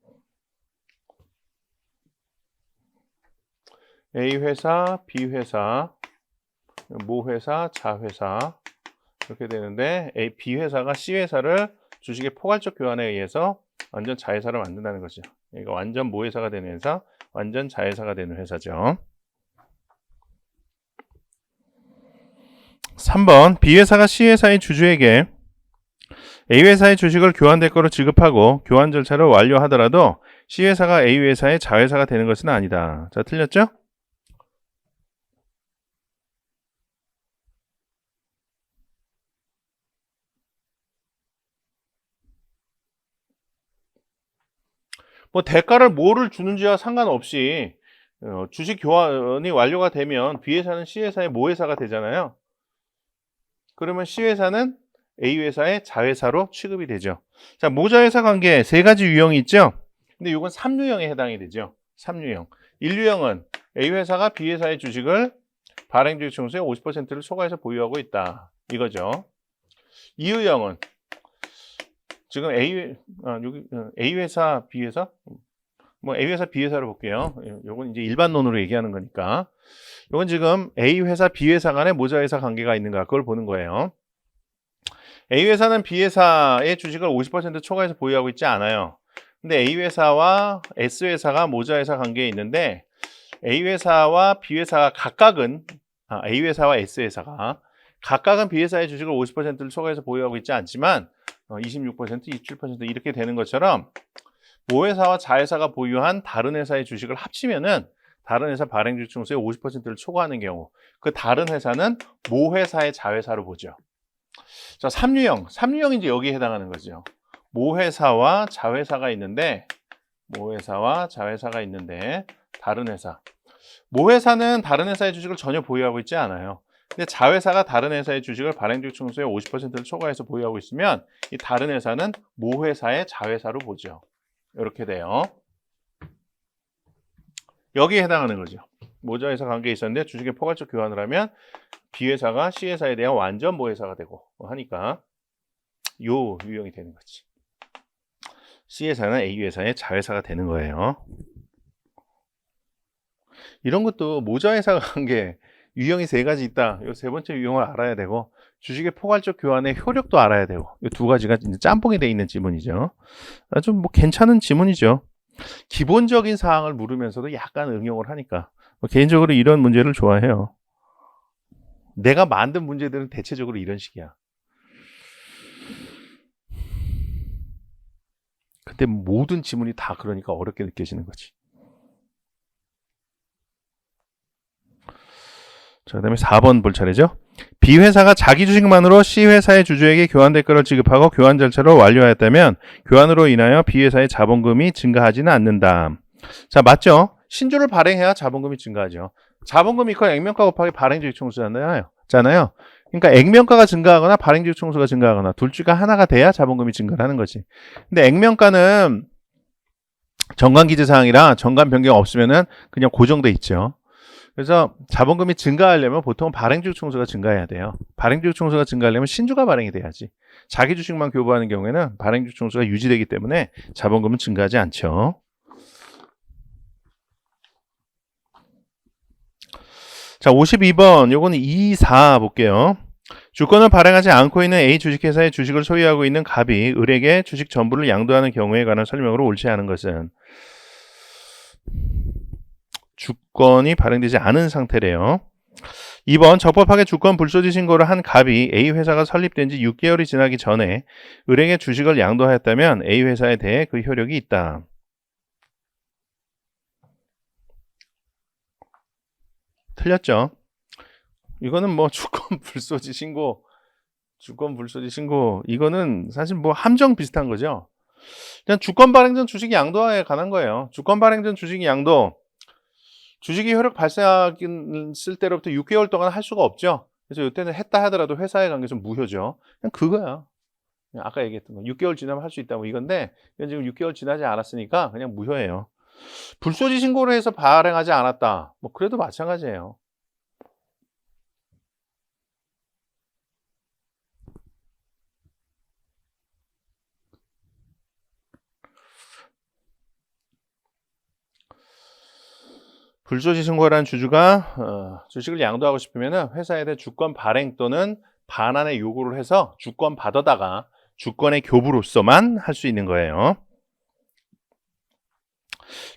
A회사, B회사, 모회사, 자회사 이렇게 되는데 B회사가 C회사를 주식의 포괄적 교환에 의해서 완전 자회사를 만든다는 거죠. 그러니까 완전 모회사가 되는 회사, 완전 자회사가 되는 회사죠. 3번 B회사가 C회사의 주주에게 A회사의 주식을 교환대가로 지급하고 교환 절차를 완료하더라도 C회사가 A회사의 자회사가 되는 것은 아니다. 자, 틀렸죠? 뭐 대가를 뭐를 주는지와 상관없이 주식 교환이 완료가 되면 B회사는 C회사의 모회사가 되잖아요. 그러면 C회사는 A회사의 자회사로 취급이 되죠. 자, 모자회사 관계 세 가지 유형이 있죠. 근데 이건 3유형에 해당이 되죠. 3유형. 1유형은 A회사가 B회사의 주식을 발행주식 총수의 50%를 초과해서 보유하고 있다. 이거죠. 2유형은 지금 A회사, B회사? 뭐 A회사, B회사로 볼게요. 요건 이제 일반론으로 얘기하는 거니까. 요건 지금 A회사, B회사 간에 모자회사 관계가 있는가 그걸 보는 거예요. A회사는 B회사의 주식을 50% 초과해서 보유하고 있지 않아요. 근데 A회사와 S회사가 모자회사 관계에 있는데 A회사와 B회사가 각각은 A회사와 S회사가 각각은 B회사의 주식을 50%를 초과해서 보유하고 있지 않지만 26%, 27% 이렇게 되는 것처럼 모회사와 자회사가 보유한 다른 회사의 주식을 합치면은 다른 회사 발행주식 총수의 50%를 초과하는 경우 그 다른 회사는 모회사의 자회사로 보죠. 자, 3유형이 이제 여기에 해당하는 거죠. 모회사와 자회사가 있는데 다른 회사 모회사는 다른 회사의 주식을 전혀 보유하고 있지 않아요. 근데 자회사가 다른 회사의 주식을 발행주식 총수의 50%를 초과해서 보유하고 있으면 이 다른 회사는 모회사의 자회사로 보죠. 이렇게 돼요. 여기에 해당하는 거죠. 모자회사 관계에 있었는데 주식의 포괄적 교환을 하면 B회사가 C회사에 대한 완전 모회사가 되고 하니까 요 유형이 되는 거지. C회사는 A회사의 자회사가 되는 거예요. 이런 것도 모자회사 관계 유형이 세 가지 있다. 이 세 번째 유형을 알아야 되고 주식의 포괄적 교환의 효력도 알아야 되고 이 두 가지가 이제 짬뽕이 돼 있는 지문이죠. 아주 뭐 괜찮은 지문이죠. 기본적인 사항을 물으면서도 약간 응용을 하니까 개인적으로 이런 문제를 좋아해요. 내가 만든 문제들은 대체적으로 이런 식이야. 근데 모든 지문이 다 그러니까 어렵게 느껴지는 거지. 자, 그 다음에 4번 볼 차례죠. B회사가 자기 주식만으로 C회사의 주주에게 교환 대가를 지급하고 교환 절차를 완료하였다면 교환으로 인하여 B회사의 자본금이 증가하지는 않는다. 자, 맞죠? 신주를 발행해야 자본금이 증가하죠. 자본금 이퀄 액면가 곱하기 발행주식 총수잖아요. 그러니까 액면가가 증가하거나 발행주식 총수가 증가하거나 둘 중에 하나가 돼야 자본금이 증가를 하는 거지. 근데 액면가는 정관기재사항이라 정관 변경 없으면은 그냥 고정돼 있죠. 그래서 자본금이 증가하려면 보통 발행주식 총수가 증가해야 돼요. 발행주식 총수가 증가하려면 신주가 발행이 돼야지. 자기 주식만 교부하는 경우에는 발행주식 총수가 유지되기 때문에 자본금은 증가하지 않죠. 자, 52번 요거는 2, 4 볼게요. 주권을 발행하지 않고 있는 A 주식회사의 주식을 소유하고 있는 갑이 을에게 주식 전부를 양도하는 경우에 관한 설명으로 옳지 않은 것은 주권이 발행되지 않은 상태래요. 2번 적법하게 주권 불소지 신고를 한 갑이 A 회사가 설립된 지 6개월이 지나기 전에 을에게 주식을 양도하였다면 A 회사에 대해 그 효력이 있다. 틀렸죠. 이거는 뭐 주권 불소지 신고 이거는 사실 뭐 함정 비슷한 거죠. 그냥 주권 발행 전 주식 양도에 관한 거예요. 주권 발행 전 주식 양도 주식이 효력 발생했을 때로부터 6개월 동안 할 수가 없죠. 그래서 이때는 했다 하더라도 회사의 관계에서 무효죠. 그냥 그거야. 그냥 아까 얘기했던 거 6개월 지나면 할 수 있다 뭐 이건데 이건 지금 6개월 지나지 않았으니까 그냥 무효예요. 불소지 신고를 해서 발행하지 않았다. 뭐 그래도 마찬가지예요. 불소지 신고를 한 주주가 주식을 양도하고 싶으면 회사에 대해 주권 발행 또는 반환의 요구를 해서 주권 받아다가 주권의 교부로서만 할 수 있는 거예요.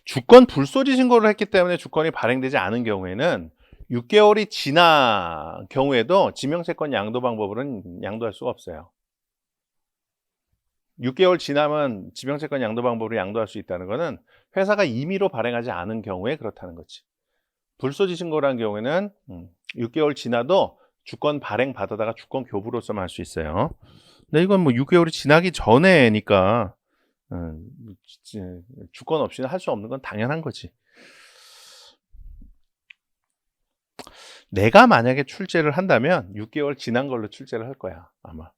주권 불소지 신고를 했기 때문에 주권이 발행되지 않은 경우에는 6개월이 지난 경우에도 지명채권 양도 방법으로는 양도할 수가 없어요. 6개월 지나면 지명채권 양도 방법으로 양도할 수 있다는 것은 회사가 임의로 발행하지 않은 경우에 그렇다는 거지. 불소지 신고라는 경우에는 6개월 지나도 주권 발행 받아다가 주권 교부로서만 할 수 있어요. 근데 이건 뭐 6개월이 지나기 전에니까 주권 없이는 할 수 없는 건 당연한 거지. 내가 만약에 출제를 한다면 6개월 지난 걸로 출제를 할 거야 아마.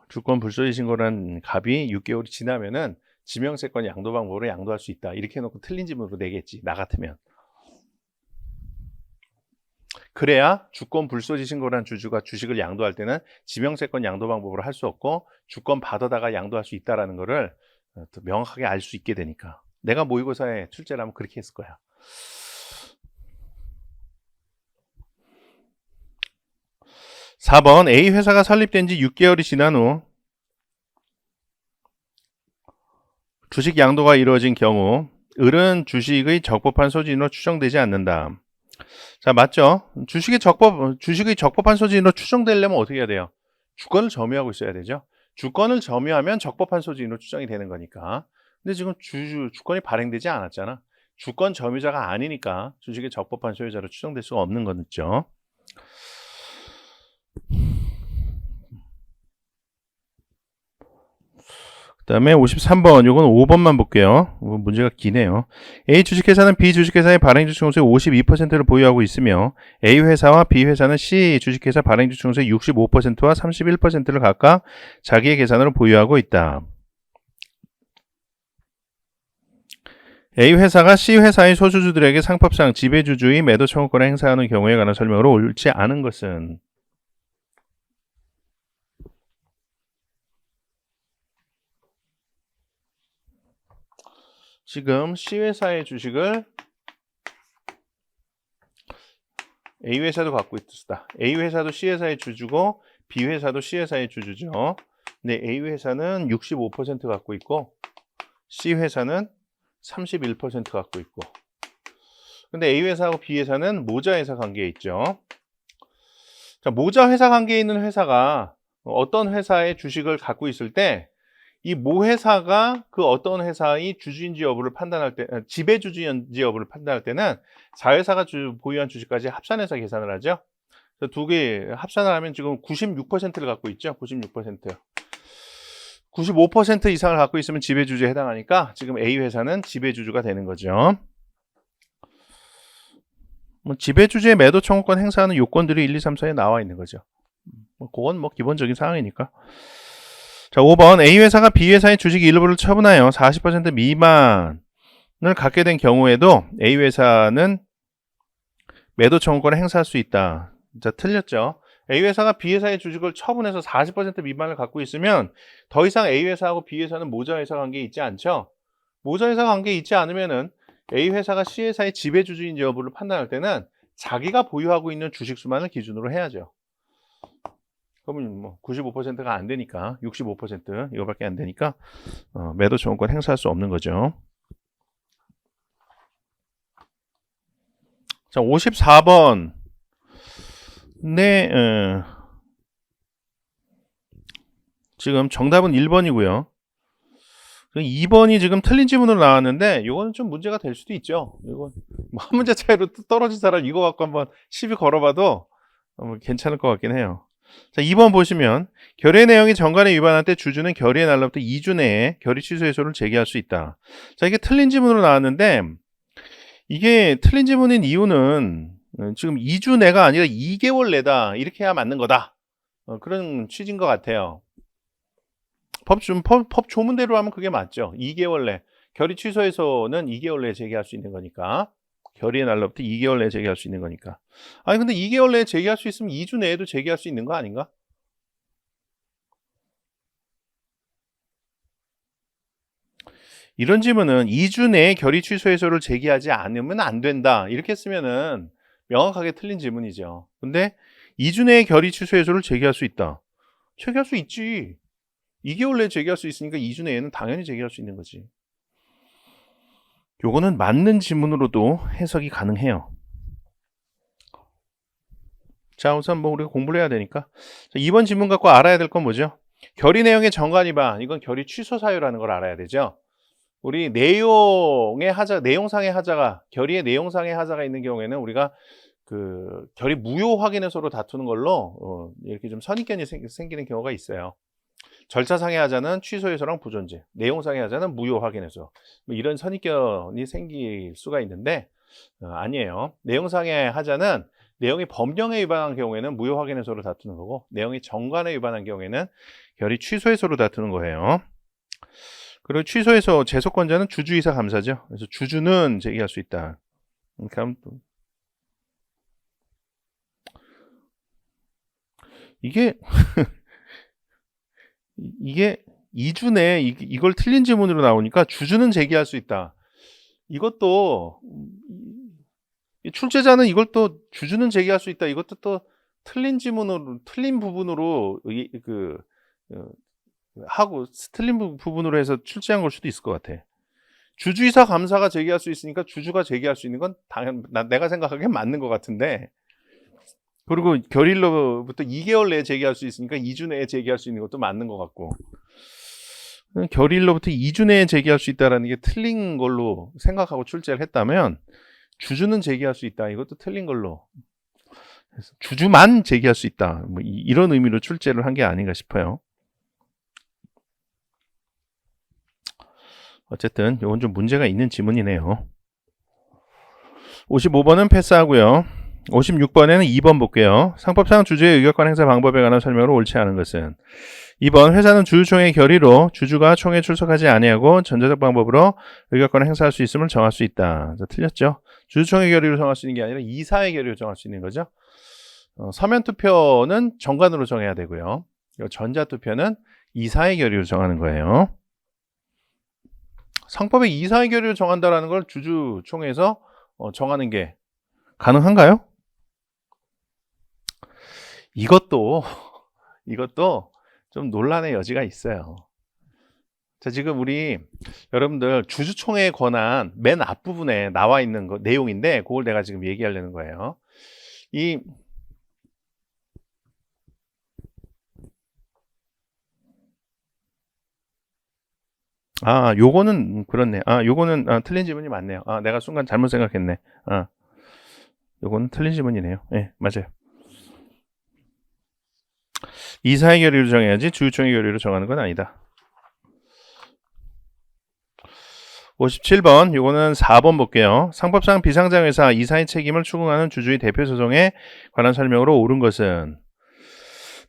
주권 불소지 신고란 갑이 6개월이 지나면은 지명채권 양도 방법으로 양도할 수 있다 이렇게 해놓고 틀린 질문으로 내겠지 나 같으면. 그래야 주권 불소지 신고란 주주가 주식을 양도할 때는 지명채권 양도 방법으로 할 수 없고 주권 받아다가 양도할 수 있다는 거를 명확하게 알 수 있게 되니까. 내가 모의고사에 출제를 하면 그렇게 했을 거야. (4번) A 회사가 설립된 지 6개월이 지난 후 주식 양도가 이루어진 경우 을은 주식의 적법한 소지인으로 추정되지 않는다. 자, 맞죠? 주식의 적법한 소지인으로 추정되려면 어떻게 해야 돼요? 주권을 점유하고 있어야 되죠. 주권을 점유하면 적법한 소지인으로 추정이 되는 거니까. 근데 지금 주권이 발행되지 않았잖아. 주권 점유자가 아니니까 주식의 적법한 소유자로 추정될 수가 없는 거죠. 그 다음에 53번, 요건 5번만 볼게요. 문제가 기네요. A 주식회사는 B 주식회사의 발행주식 총수의 52%를 보유하고 있으며 A 회사와 B 회사는 C 주식회사 발행주식 총수의 65%와 31%를 각각 자기의 계산으로 보유하고 있다. A 회사가 C 회사의 소주주들에게 상법상 지배주주의 매도 청구권을 행사하는 경우에 관한 설명으로 옳지 않은 것은 지금 C회사의 주식을 A회사도 갖고 있다. A회사도 C회사의 주주고 B회사도 C회사의 주주죠. 근데 A회사는 65% 갖고 있고 C회사는 31% 갖고 있고 근데 A회사하고 B회사는 모자회사 관계에 있죠. 자, 모자회사 관계에 있는 회사가 어떤 회사의 주식을 갖고 있을 때 이 모회사가 그 어떤 회사의 주주인지 여부를 판단할 때, 지배주주인지 여부를 판단할 때는 자회사가 보유한 주식까지 합산해서 계산을 하죠. 두 개 합산을 하면 지금 96%를 갖고 있죠. 96%. 95% 이상을 갖고 있으면 지배주주에 해당하니까 지금 A회사는 지배주주가 되는 거죠. 뭐 지배주주의 매도 청구권 행사하는 요건들이 1, 2, 3, 4에 나와 있는 거죠. 그건 뭐 기본적인 사항이니까. 자, 5번 A회사가 B회사의 주식 일부를 처분하여 40% 미만을 갖게 된 경우에도 A회사는 매도 청구권을 행사할 수 있다. 자, 틀렸죠. A회사가 B회사의 주식을 처분해서 40% 미만을 갖고 있으면 더 이상 A회사하고 B회사는 모자회사 관계에 있지 않죠. 모자회사 관계에 있지 않으면은 A회사가 C회사의 지배주주인지 여부를 판단할 때는 자기가 보유하고 있는 주식수만을 기준으로 해야죠. 그러면 뭐 95%가 안 되니까 65% 이거밖에 안 되니까 매도 청구권 행사할 수 없는 거죠. 자, 54번. 네, 지금 정답은 1번이고요. 2번이 지금 틀린 지문으로 나왔는데 이거는 좀 문제가 될 수도 있죠. 이거 뭐 한 문제 차이로 떨어진 사람 이거 갖고 한번 시비 걸어봐도 괜찮을 것 같긴 해요. 자, 2번 보시면 결의 내용이 정관에 위반할 때 주주는 결의의 날로부터 2주 내에 결의 취소 해소를 제기할 수 있다. 자, 이게 틀린 지문으로 나왔는데 이게 틀린 지문인 이유는 지금 2주 내가 아니라 2개월 내다 이렇게 해야 맞는 거다. 그런 취지인 것 같아요. 법 조문대로 하면 그게 맞죠. 2개월 내. 결의 취소해서는 2개월 내에 제기할 수 있는 거니까. 결의의 날로부터 2개월 내에 제기할 수 있는 거니까. 아니 근데 2개월 내에 제기할 수 있으면 2주 내에도 제기할 수 있는 거 아닌가? 이런 질문은 2주 내에 결의 취소 해소를 제기하지 않으면 안 된다. 이렇게 쓰면은 명확하게 틀린 질문이죠. 근데 2주 내에 결의 취소 해소를 제기할 수 있다. 제기할 수 있지. 2개월 내에 제기할 수 있으니까 2주 내에는 당연히 제기할 수 있는 거지. 요거는 맞는 지문으로도 해석이 가능해요. 자, 우선 뭐 우리가 공부를 해야 되니까. 자, 2번 지문 갖고 알아야 될 건 뭐죠? 결의 내용의 정관위반, 이건 결의 취소 사유라는 걸 알아야 되죠. 우리 내용상의 하자가, 결의의 내용상의 하자가 있는 경우에는 우리가 그 결의 무효 확인을 서로 다투는 걸로 이렇게 좀 선입견이 생기는 경우가 있어요. 절차상의 하자는 취소 해소랑 부존재, 내용상의 하자는 무효 확인 해소. 뭐 이런 선입견이 생길 수가 있는데 아니에요. 내용상의 하자는 내용이 법령에 위반한 경우에는 무효 확인 해소로 다투는 거고 내용이 정관에 위반한 경우에는 결의 취소 해소로 다투는 거예요. 그리고 취소 해소 제소권자는 주주이사 감사죠. 그래서 주주는 제기할 수 있다. 그러니까 이게 2주 내에 이걸 틀린 지문으로 나오니까 주주는 제기할 수 있다. 이것도 출제자는 이걸 또 주주는 제기할 수 있다. 이것도 또 틀린 지문으로 틀린 부분으로 하고 틀린 부분으로 해서 출제한 걸 수도 있을 것 같아. 주주이사 감사가 제기할 수 있으니까 주주가 제기할 수 있는 건 당연 내가 생각하기엔 맞는 것 같은데. 그리고 결의일로부터 2개월 내에 제기할 수 있으니까 2주 내에 제기할 수 있는 것도 맞는 것 같고 결의일로부터 2주 내에 제기할 수 있다는 게 틀린 걸로 생각하고 출제를 했다면 주주는 제기할 수 있다. 이것도 틀린 걸로 주주만 제기할 수 있다. 뭐 이런 의미로 출제를 한 게 아닌가 싶어요. 어쨌든 이건 좀 문제가 있는 지문이네요. 55번은 패스하고요. 56번에는 2번 볼게요. 상법상 주주의 의결권 행사 방법에 관한 설명으로 옳지 않은 것은 2번 회사는 주주총회 결의로 주주가 총회에 출석하지 아니하고 전자적 방법으로 의결권을 행사할 수 있음을 정할 수 있다. 틀렸죠. 주주총회 결의로 정할 수 있는 게 아니라 이사의 결의로 정할 수 있는 거죠. 서면투표는 정관으로 정해야 되고요. 전자투표는 이사의 결의로 정하는 거예요. 상법에 이사의 결의로 정한다라는 걸 주주총회에서 정하는 게 가능한가요? 이것도 좀 논란의 여지가 있어요. 자, 지금 우리 여러분들 주주총회에 관한 맨 앞부분에 나와 있는 거 내용인데 그걸 내가 지금 얘기하려는 거예요. 요거는 그렇네. 요거는 틀린 지문이 맞네요. 내가 순간 잘못 생각했네. 요거는 틀린 지문이네요. 네, 맞아요. 이사의 결의로 정해야지 주주총회 결의로 정하는 건 아니다. 57번, 요거는 4번 볼게요. 상법상 비상장회사 이사의 책임을 추궁하는 주주의 대표소송에 관한 설명으로 옳은 것은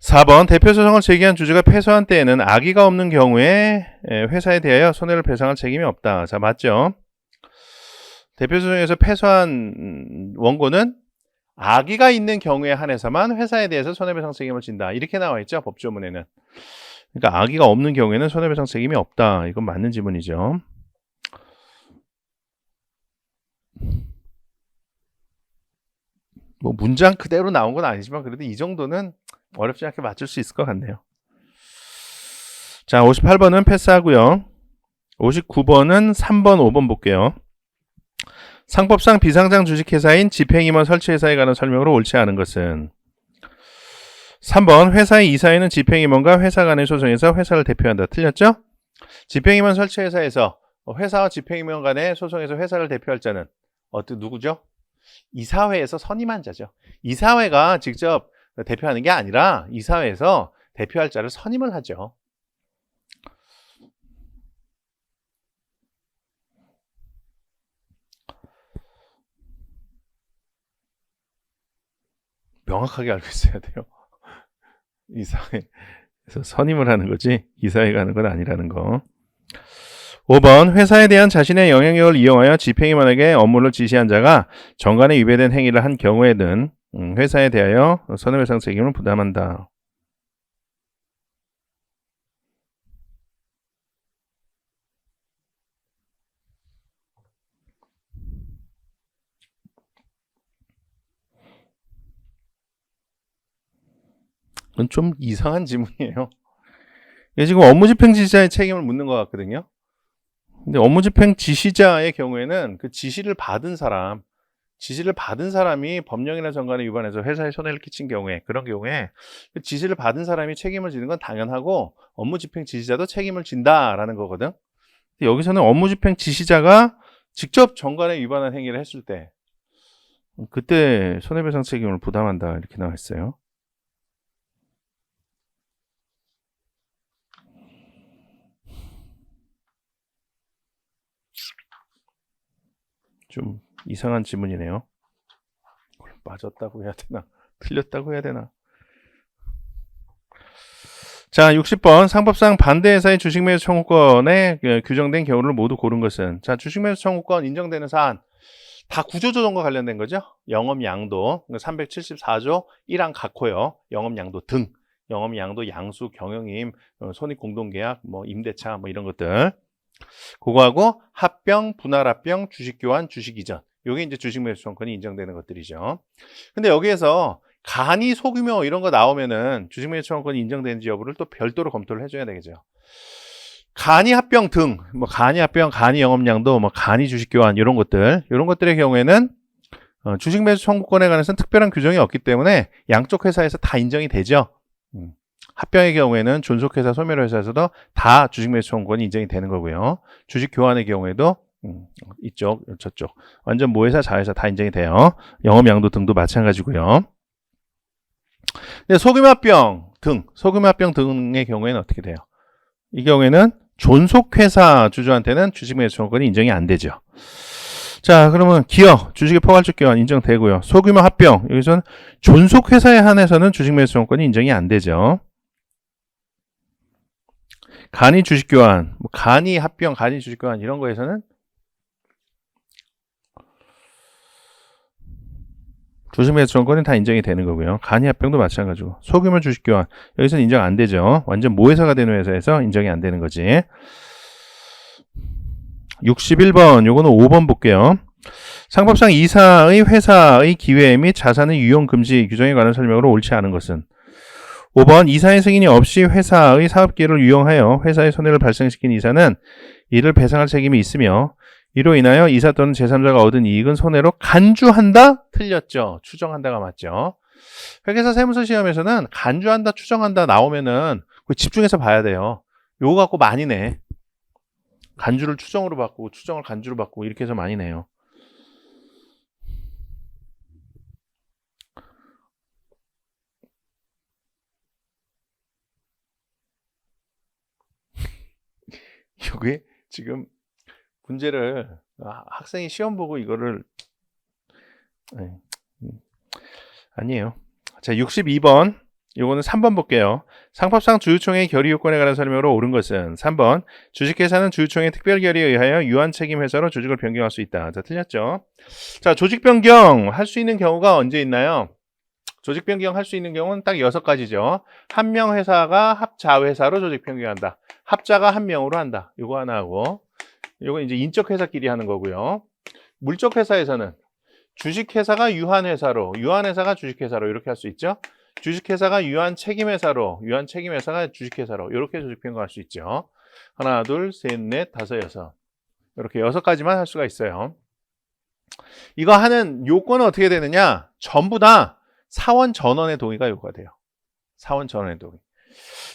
4번, 대표소송을 제기한 주주가 패소한 때에는 악의가 없는 경우에 회사에 대하여 손해를 배상할 책임이 없다. 자, 맞죠? 대표소송에서 패소한 원고는 악의가 있는 경우에 한해서만 회사에 대해서 손해배상 책임을 진다. 이렇게 나와 있죠, 법조문에는. 그러니까 악의가 없는 경우에는 손해배상 책임이 없다. 이건 맞는 지문이죠. 뭐 문장 그대로 나온 건 아니지만 그래도 이 정도는 어렵지 않게 맞출 수 있을 것 같네요. 자, 58번은 패스하고요. 59번은 3번, 5번 볼게요. 상법상 비상장 주식회사인 집행임원 설치회사에 관한 설명으로 옳지 않은 것은 3번, 회사의 이사회는 집행임원과 회사 간의 소송에서 회사를 대표한다. 틀렸죠? 집행임원 설치회사에서 회사와 집행임원 간의 소송에서 회사를 대표할 자는 누구죠? 이사회에서 선임한 자죠. 이사회가 직접 대표하는 게 아니라 이사회에서 대표할 자를 선임을 하죠. 명확하게 알고 있어야 돼요. 이사회에서 선임을 하는 거지 이사회가 하는 건 아니라는 거. 5번, 회사에 대한 자신의 영향력을 이용하여 집행임원에게 업무를 지시한 자가 정관에 위배된 행위를 한 경우에는 회사에 대하여 손해배상 책임을 부담한다. 이건 좀 이상한 지문이에요. 이게 지금 업무집행 지시자의 책임을 묻는 것 같거든요. 근데 업무집행 지시자의 경우에는 그 지시를 받은 사람이 법령이나 정관에 위반해서 회사에 손해를 끼친 경우에, 그런 경우에 그 지시를 받은 사람이 책임을 지는 건 당연하고 업무집행 지시자도 책임을 진다라는 거거든. 근데 여기서는 업무집행 지시자가 직접 정관에 위반한 행위를 했을 때 그때 손해배상 책임을 부담한다 이렇게 나와 있어요. 좀 이상한 지문이네요. 맞았다고 해야 되나? 틀렸다고 해야 되나? 자, 60번 상법상 반대회사의 주식매수 청구권에 규정된 경우를 모두 고른 것은 자, 주식매수 청구권 인정되는 사안 다 구조조정과 관련된 거죠. 영업양도 374조 1항 각호요. 영업양도 등 영업양도 양수 경영임 손익공동계약 뭐 임대차 뭐 이런 것들 그거하고 합병 분할합병 주식교환 주식이전 요게 이제 주식매수 청구권이 인정되는 것들이죠. 근데 여기에서 간이 소규모 이런 거 나오면은 주식매수 청구권이 인정되는지 여부를 또 별도로 검토를 해줘야 되겠죠. 간이 합병 등, 뭐 간이 합병, 간이 영업양도, 뭐 간이 주식교환 이런 것들의 경우에는 주식매수 청구권에 관해서는 특별한 규정이 없기 때문에 양쪽 회사에서 다 인정이 되죠. 합병의 경우에는 존속회사, 소멸회사에서도 다 주식매수 청구권이 인정이 되는 거고요. 주식교환의 경우에도 이쪽, 저쪽 완전 모회사, 자회사 다 인정이 돼요. 영업양도 등도 마찬가지고요. 근데 소규모 합병 등의 경우에는 어떻게 돼요? 이 경우에는 존속회사 주주한테는 주식매수 청구권이 인정이 안 되죠. 자, 그러면 기업, 주식의 포괄적 교환 인정되고요. 소규모 합병, 여기서는 존속회사에 한해서는 주식매수 청구권이 인정이 안 되죠. 간이 주식교환, 간이 합병, 간이 주식교환 이런 거에서는 주식매수 청구권이 다 인정이 되는 거고요. 간이 합병도 마찬가지고 소규모 주식교환 여기서는 인정 안 되죠. 완전 모회사가 되는 회사에서 인정이 안 되는 거지. 61번 요거는 5번 볼게요. 상법상 이사의 회사의 기회 및 자산의 유용 금지 규정에 관한 설명으로 옳지 않은 것은 5번 이사의 승인이 없이 회사의 사업기회를 유용하여 회사의 손해를 발생시킨 이사는 이를 배상할 책임이 있으며 이로 인하여 이사 또는 제3자가 얻은 이익은 손해로 간주한다? 틀렸죠. 추정한다가 맞죠. 회계사 세무서 시험에서는 간주한다, 추정한다 나오면은 집중해서 봐야 돼요. 요거 갖고 많이 내. 간주를 추정으로 바꾸고 추정을 간주로 바꾸고 이렇게 해서 많이 내요. 이게 지금 문제를 학생이 시험 보고 이거를 네. 아니에요. 자, 62번. 요거는 3번 볼게요. 상법상 주주총회의 결의 요건에 관한 설명으로 옳은 것은 3번 주식회사는 주주총회 특별 결의에 의하여 유한 책임 회사로 조직을 변경할 수 있다. 자, 틀렸죠. 자, 조직 변경 할 수 있는 경우가 언제 있나요? 조직 변경 할 수 있는 경우는 딱 6가지죠. 한 명 회사가 합자 회사로 조직 변경한다. 합자가 한 명으로 한다. 요거 하나 하고 요거 이제 인적 회사끼리 하는 거고요. 물적 회사에서는 주식회사가 유한회사로, 유한회사가 주식회사로 이렇게 할 수 있죠. 주식회사가 유한책임회사로, 유한책임회사가 주식회사로 이렇게 조직 변경할 수 있죠. 하나, 둘, 셋, 넷, 다섯, 여섯. 이렇게 6가지만 할 수가 있어요. 이거 하는 요건은 어떻게 되느냐? 전부 다 사원 전원의 동의가 요구가 돼요. 사원 전원의 동의.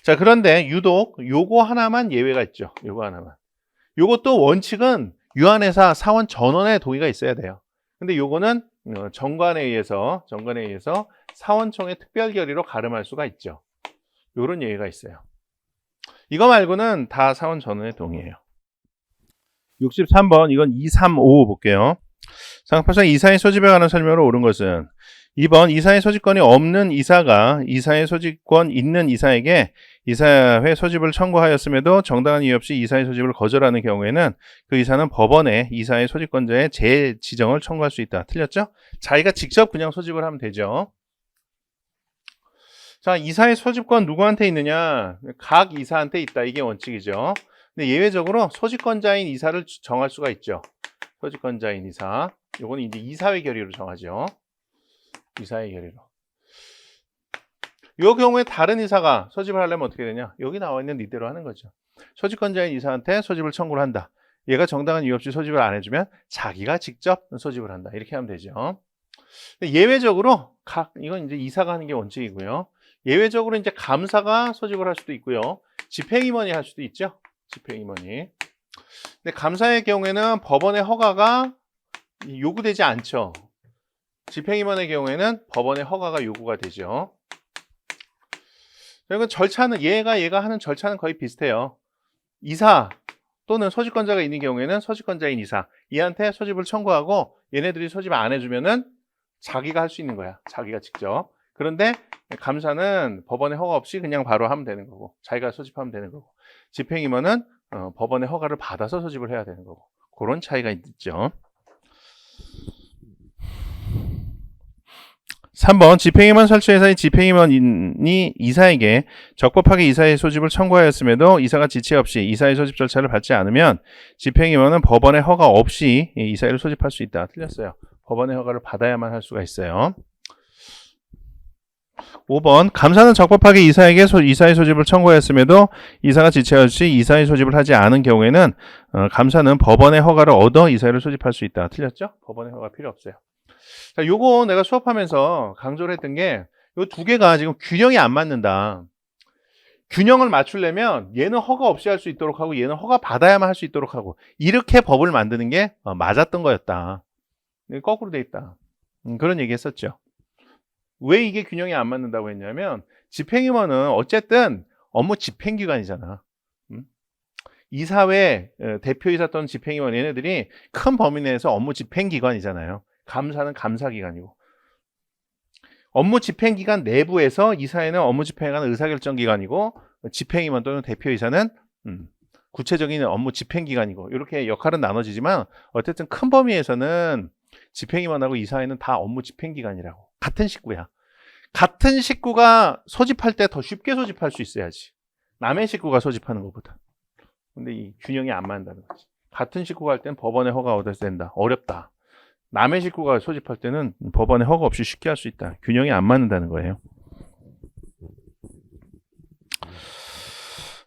자, 그런데 유독 요거 하나만 예외가 있죠. 요거 하나만. 요것도 원칙은 유한회사 사원 전원의 동의가 있어야 돼요. 근데 요거는 정관에 의해서 사원총회 특별 결의로 가름할 수가 있죠. 요런 예외가 있어요. 이거 말고는 다 사원 전원의 동의예요. 63번 이건 2, 3, 5 볼게요. 상법상 이사의 소집에 관한 설명으로 옳은 것은 2번 이사의 소집권이 없는 이사가 이사의 소집권 있는 이사에게 이사회 소집을 청구하였음에도 정당한 이유 없이 이사의 소집을 거절하는 경우에는 그 이사는 법원에 이사의 소집권자의 재지정을 청구할 수 있다. 틀렸죠? 자기가 직접 그냥 소집을 하면 되죠. 자, 이사의 소집권 누구한테 있느냐? 각 이사한테 있다. 이게 원칙이죠. 근데 예외적으로 소집권자인 이사를 정할 수가 있죠. 소집권자인 이사. 요거는 이제 이사회 결의로 정하죠. 이사회 결의로. 이 경우에 다른 이사가 소집을 하려면 어떻게 되냐? 여기 나와 있는 이대로 하는 거죠. 소집권자인 이사한테 소집을 청구를 한다. 얘가 정당한 이유 없이 소집을 안 해주면 자기가 직접 소집을 한다. 이렇게 하면 되죠. 예외적으로 이건 이제 이사가 하는 게 원칙이고요. 예외적으로 이제 감사가 소집을 할 수도 있고요. 집행임원이 할 수도 있죠. 집행임원이. 근데 감사의 경우에는 법원의 허가가 요구되지 않죠. 집행임원의 경우에는 법원의 허가가 요구가 되죠. 그리고 절차는 얘가 하는 절차는 거의 비슷해요. 이사 또는 소집권자가 있는 경우에는 소집권자인 이사 얘한테 소집을 청구하고 얘네들이 소집 안 해주면은 자기가 할 수 있는 거야. 자기가 직접. 그런데 감사는 법원의 허가 없이 그냥 바로 하면 되는 거고 자기가 소집하면 되는 거고 집행임원은 법원의 허가를 받아서 소집을 해야 되는 거고 그런 차이가 있죠. 3번 집행임원 설치회사의 집행임원이 이사에게 적법하게 이사의 소집을 청구하였음에도 이사가 지체 없이 이사의 소집 절차를 밟지 않으면 집행임원은 법원의 허가 없이 이사를 소집할 수 있다. 틀렸어요. 법원의 허가를 받아야만 할 수가 있어요. 5번 감사는 적법하게 이사에게 이사의 소집을 청구하였음에도 이사가 지체 없이 이사의 소집을 하지 않은 경우에는 감사는 법원의 허가를 얻어 이사를 소집할 수 있다. 틀렸죠? 법원의 허가가 필요 없어요. 자, 요거 내가 수업하면서 강조를 했던 게 요 두 개가 지금 균형이 안 맞는다. 균형을 맞추려면 얘는 허가 없이 할 수 있도록 하고 얘는 허가 받아야만 할 수 있도록 하고 이렇게 법을 만드는 게 맞았던 거였다. 거꾸로 돼 있다. 그런 얘기 했었죠. 왜 이게 균형이 안 맞는다고 했냐면 집행임원은 어쨌든 업무 집행기관이잖아. 이사회 대표이사 또는 집행임원 얘네들이 큰 범위 내에서 업무 집행기관이잖아요. 감사는 감사기관이고 업무 집행기관 내부에서 이사회는 업무 집행에 관한 의사결정기관이고 집행임원 또는 대표이사는 구체적인 업무 집행기관이고 이렇게 역할은 나눠지지만 어쨌든 큰 범위에서는 집행임원하고 이사회는 다 업무 집행기관이라고. 같은 식구야. 같은 식구가 소집할 때 더 쉽게 소집할 수 있어야지. 남의 식구가 소집하는 것보다. 근데 이 균형이 안 맞는다는 거지. 같은 식구가 할 때는 법원의 허가 얻어야 된다. 어렵다. 남의 식구가 소집할 때는 법원의 허가 없이 쉽게 할 수 있다. 균형이 안 맞는다는 거예요.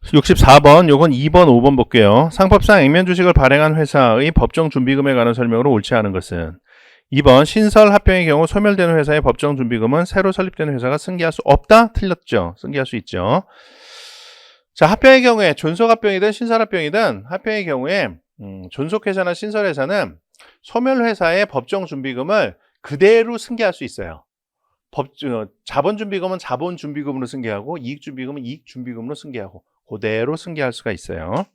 64번, 요건 2번, 5번 볼게요. 상법상 액면 주식을 발행한 회사의 법정 준비금에 관한 설명으로 옳지 않은 것은 2번, 신설 합병의 경우 소멸되는 회사의 법정 준비금은 새로 설립되는 회사가 승계할 수 없다? 틀렸죠. 승계할 수 있죠. 자, 합병의 경우에 존속합병이든 신설합병이든 합병의 경우에 존속회사나 신설회사는 소멸회사의 법정 준비금을 그대로 승계할 수 있어요. 자본준비금은 자본준비금으로 승계하고 이익준비금은 이익준비금으로 승계하고 그대로 승계할 수가 있어요.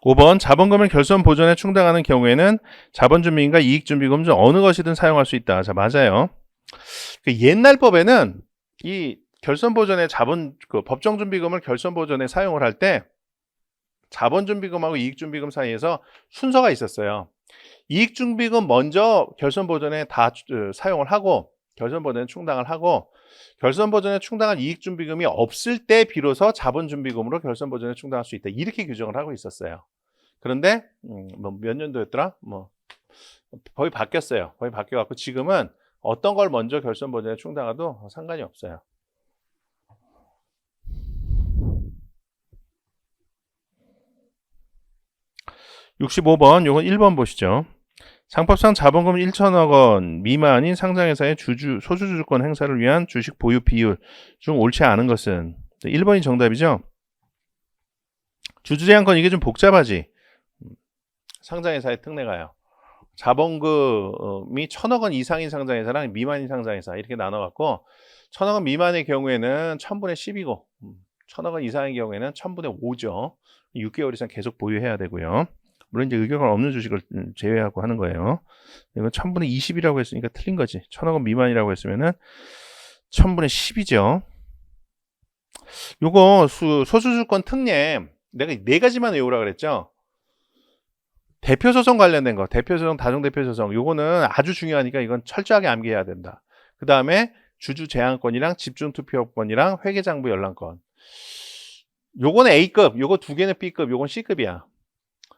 5번 자본금을 결손 보전에 충당하는 경우에는 자본준비금과 이익준비금 중 어느 것이든 사용할 수 있다. 자, 맞아요. 그 옛날 법에는 이 결손 보전의 법정준비금을 결손 보전에 사용을 할 때 자본준비금하고 이익준비금 사이에서 순서가 있었어요. 이익준비금 먼저 결손 보전에 다 사용을 하고 결손 보전에 충당을 하고 결손 보전에 충당한 이익준비금이 없을 때 비로소 자본준비금으로 결손 보전에 충당할 수 있다. 이렇게 규정을 하고 있었어요. 그런데 몇 년도였더라? 법이 바뀌었어요. 법이 바뀌어갖고 지금은 어떤 걸 먼저 결손 보전에 충당해도 상관이 없어요. (65번) 요건 1번 보시죠. 상법상 자본금 1천억 원 미만인 상장회사의 소주주주권 행사를 위한 주식 보유 비율 중 옳지 않은 것은 1번이 정답이죠. 주주제한권 이게 좀 복잡하지. 상장회사의 특례가요. 자본금이 1,000억 원 이상인 상장회사랑 미만인 상장회사 이렇게 나눠갖고 1,000억 원 미만의 경우에는 1000분의 10이고 1,000억 원 이상의 경우에는 1000분의 5죠. 6개월 이상 계속 보유해야 되고요. 물론 이제 의결권 없는 주식을 제외하고 하는 거예요. 이건 1000분의 20이라고 했으니까 틀린 거지. 1,000억 원 미만이라고 했으면은 1000분의 10이죠. 요거 소수주권 특례 내가 4가지만 외우라 그랬죠. 대표소송 관련된 거, 대표소송, 다중대표소송 요거는 아주 중요하니까 이건 철저하게 암기해야 된다. 그 다음에 주주제한권이랑 집중투표권이랑 회계장부 열람권. 요거는 A급, 요거 2개는 B급, 요건 C급이야.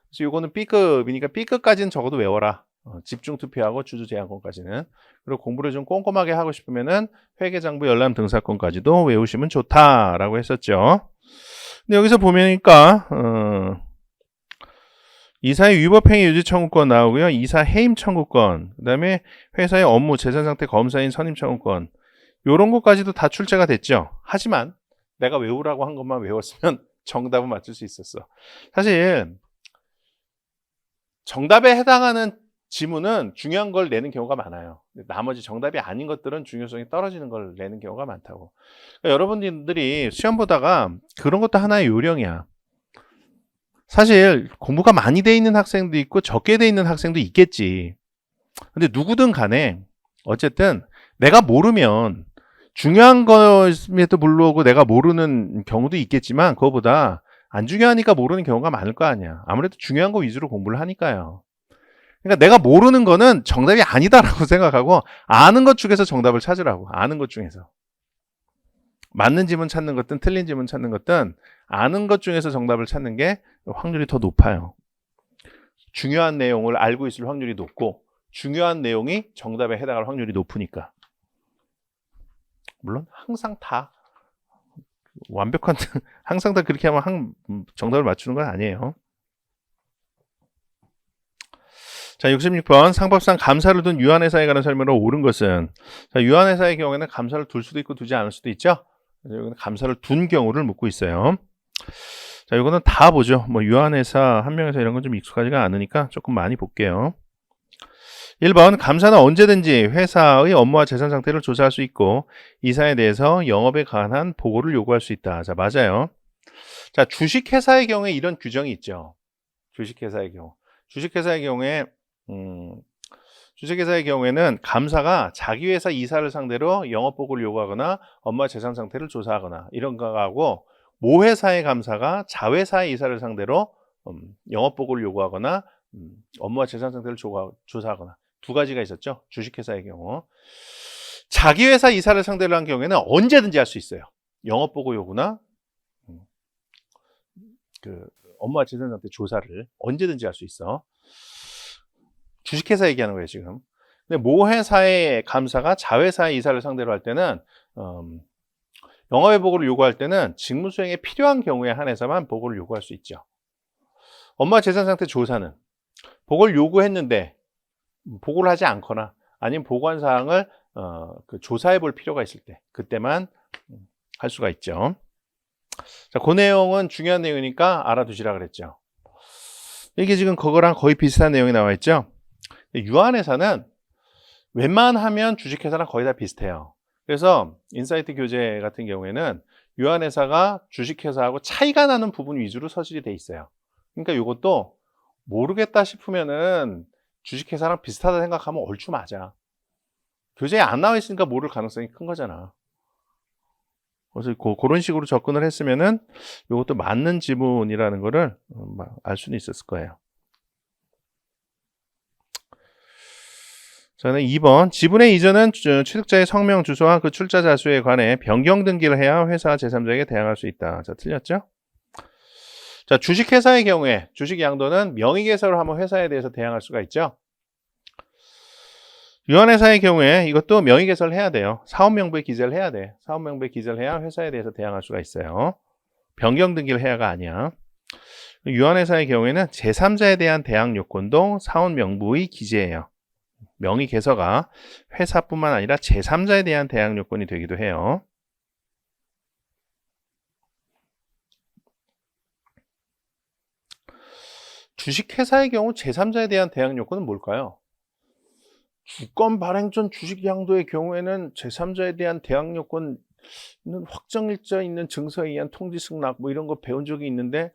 그래서 요거는 B급이니까 B급까지는 적어도 외워라. 집중투표하고 주주제한권까지는. 그리고 공부를 좀 꼼꼼하게 하고 싶으면은 회계장부 열람 등사권까지도 외우시면 좋다라고 했었죠. 근데 여기서 보니까 이사의 위법행위 유지 청구권 나오고요. 이사 해임 청구권, 그 다음에 회사의 업무 재산상태 검사인 선임 청구권 요런 것까지도 다 출제가 됐죠. 하지만 내가 외우라고 한 것만 외웠으면 정답은 맞출 수 있었어. 사실 정답에 해당하는 지문은 중요한 걸 내는 경우가 많아요. 나머지 정답이 아닌 것들은 중요성이 떨어지는 걸 내는 경우가 많다고. 그러니까 여러분들이 시험 보다가 그런 것도 하나의 요령이야. 사실 공부가 많이 돼 있는 학생도 있고 적게 돼 있는 학생도 있겠지. 근데 누구든 간에 어쨌든 내가 모르면 중요한 것임에도 불구하고 내가 모르는 경우도 있겠지만 그거보다 안 중요하니까 모르는 경우가 많을 거 아니야. 아무래도 중요한 거 위주로 공부를 하니까요. 그러니까 내가 모르는 거는 정답이 아니다라고 생각하고 아는 것 중에서 정답을 찾으라고. 아는 것 중에서. 맞는 지문 찾는 것든 틀린 지문 찾는 것든 아는 것 중에서 정답을 찾는 게 확률이 더 높아요. 중요한 내용을 알고 있을 확률이 높고 중요한 내용이 정답에 해당할 확률이 높으니까. 물론 항상 다 완벽한 항상 다 그렇게 하면 정답을 맞추는 건 아니에요. 자, 66번 상법상 감사를 둔 유한회사에 관한 설명으로 옳은 것은 자, 유한회사의 경우에는 감사를 둘 수도 있고 두지 않을 수도 있죠. 여기는 감사를 둔 경우를 묻고 있어요. 자, 이거는 다 보죠. 뭐 유한회사, 한명회사 이런 건 좀 익숙하지가 않으니까 조금 많이 볼게요. 1번 감사는 언제든지 회사의 업무와 재산 상태를 조사할 수 있고 이사에 대해서 영업에 관한 보고를 요구할 수 있다. 자, 맞아요. 자, 주식회사의 경우에 이런 규정이 있죠. 주식회사의 경우. 주식회사의 경우에는 감사가 자기 회사 이사를 상대로 영업 보고를 요구하거나 업무와 재산 상태를 조사하거나 이런 거하고 모회사의 감사가 자회사의 이사를 상대로 영업 보고를 요구하거나 업무와 재산 상태를 조사하거나 두 가지가 있었죠. 주식회사의 경우. 자기 회사 이사를 상대로 한 경우에는 언제든지 할 수 있어요. 영업 보고 요구나 업무와 재산 상태 조사를 언제든지 할 수 있어. 주식회사 얘기하는 거예요, 지금. 근데 모 회사의 감사가 자회사의 이사를 상대로 할 때는 영업의 보고를 요구할 때는 직무 수행에 필요한 경우에 한해서만 보고를 요구할 수 있죠. 업무와 재산 상태 조사는 보고를 요구했는데 보고를 하지 않거나 아니면 보고한 사항을 조사해 볼 필요가 있을 때 그때만 할 수가 있죠. 자, 그 내용은 중요한 내용이니까 알아두시라 그랬죠. 이게 지금 그거랑 거의 비슷한 내용이 나와 있죠. 유한회사는 웬만하면 주식회사랑 거의 다 비슷해요. 그래서 인사이트 교재 같은 경우에는 유한회사가 주식회사하고 차이가 나는 부분 위주로 서술이 돼 있어요. 그러니까 이것도 모르겠다 싶으면은 주식회사랑 비슷하다 생각하면 얼추 맞아. 교재에 안 나와 있으니까 모를 가능성이 큰 거잖아. 그래서 그런 식으로 접근을 했으면은 이것도 맞는 지문이라는 거를 알 수는 있었을 거예요. 저는 2번 지분의 이전은 취득자의 성명, 주소와 그 출자 자수에 관해 변경 등기를 해야 회사가 제3자에게 대항할 수 있다. 자, 틀렸죠? 자, 주식회사의 경우에 주식 양도는 명의개설을 하면 회사에 대해서 대항할 수가 있죠. 유한회사의 경우에 이것도 명의개설을 해야 돼요. 사업명부에 기재를 해야 돼. 사업명부에 기재를 해야 회사에 대해서 대항할 수가 있어요. 변경 등기를 해야가 아니야. 유한회사의 경우에는 제3자에 대한 대항 요건도 사업명부의 기재예요. 명의개설가 회사뿐만 아니라 제3자에 대한 대항 요건이 되기도 해요. 주식회사의 경우 제3자에 대한 대항 요건은 뭘까요? 주권 발행 전 주식 양도의 경우에는 제3자에 대한 대항 요건은 확정일자 있는 증서에 의한 통지 승낙 뭐 이런 거 배운 적이 있는데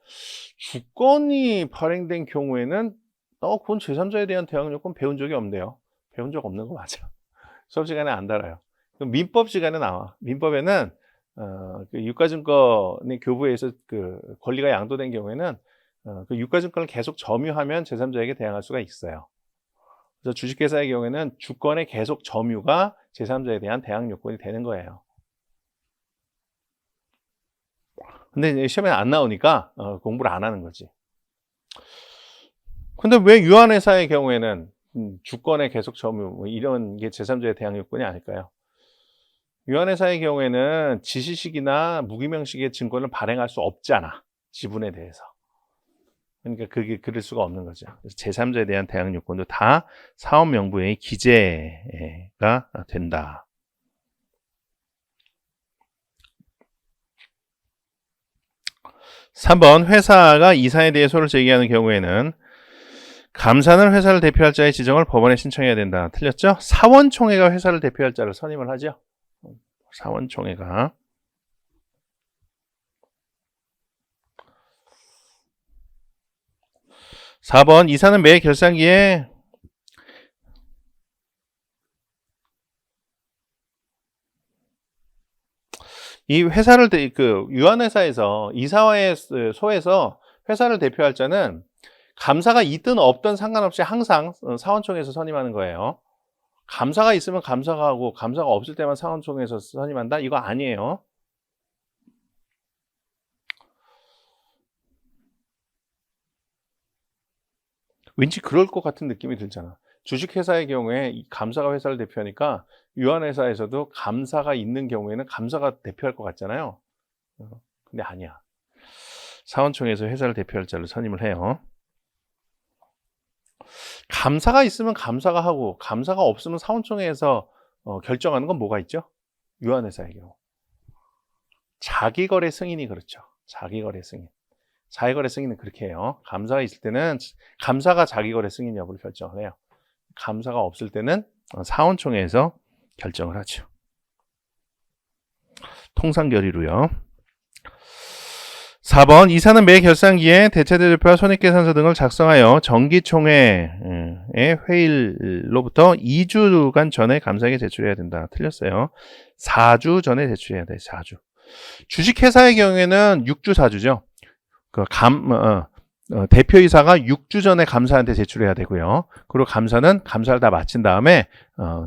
주권이 발행된 경우에는 그건 제3자에 대한 대항 요건 배운 적이 없네요. 배운 적 없는 거 맞아. 수업 시간에 안 달아요. 민법 시간에 나와. 민법에는 그 유가증권의 교부에서 그 권리가 양도된 경우에는 그 유가증권을 계속 점유하면 제3자에게 대항할 수가 있어요. 그래서 주식회사의 경우에는 주권의 계속 점유가 제3자에 대한 대항 요건이 되는 거예요. 근데 시험에 안 나오니까 공부를 안 하는 거지. 근데 왜 유한회사의 경우에는 주권의 계속 점유 뭐 이런 게 제3자의 대항 요건이 아닐까요? 유한회사의 경우에는 지시식이나 무기명식의 증권을 발행할 수 없잖아. 지분에 대해서. 그러니까 그게 그럴 수가 없는 거죠. 그래서 제3자에 대한 대항 요건도 다 사업명부의 기재가 된다. (3번) 회사가 이사에 대해 소를 제기하는 경우에는 감사는 회사를 대표할 자의 지정을 법원에 신청해야 된다. 틀렸죠? 사원총회가 회사를 대표할 자를 선임을 하죠. 사원총회가. (4번) 이사는 매 결산기에 이 회사를 유한회사에서 이사와의 소에서 회사를 대표할 자는 감사가 있든 없든 상관없이 항상 사원총회에서 선임하는 거예요. 감사가 있으면 감사가 하고 감사가 없을 때만 사원총회에서 선임한다? 이거 아니에요. 왠지 그럴 것 같은 느낌이 들잖아. 주식회사의 경우에 감사가 회사를 대표하니까 유한회사에서도 감사가 있는 경우에는 감사가 대표할 것 같잖아요. 근데 아니야. 사원총회에서 회사를 대표할 자를 선임을 해요. 감사가 있으면 감사가 하고 감사가 없으면 사원총회에서 결정하는 건 뭐가 있죠? 유한회사의 경우. 자기거래 승인이 그렇죠. 자기거래 승인. 자기거래 승인은 그렇게 해요. 감사가 있을 때는 감사가 자기거래 승인 여부를 결정을 해요. 감사가 없을 때는 사원총회에서 결정을 하죠. 통상결의로요. 4번 이사는 매 결산기에 대체대조표와 손익계산서 등을 작성하여 정기총회의 회일로부터 2주간 전에 감사에게 제출해야 된다. 틀렸어요. 4주 전에 제출해야 돼. 4주. 주식회사의 경우에는 6주 4주죠. 대표이사가 6주 전에 감사한테 제출해야 되고요. 그리고 감사는 감사를 다 마친 다음에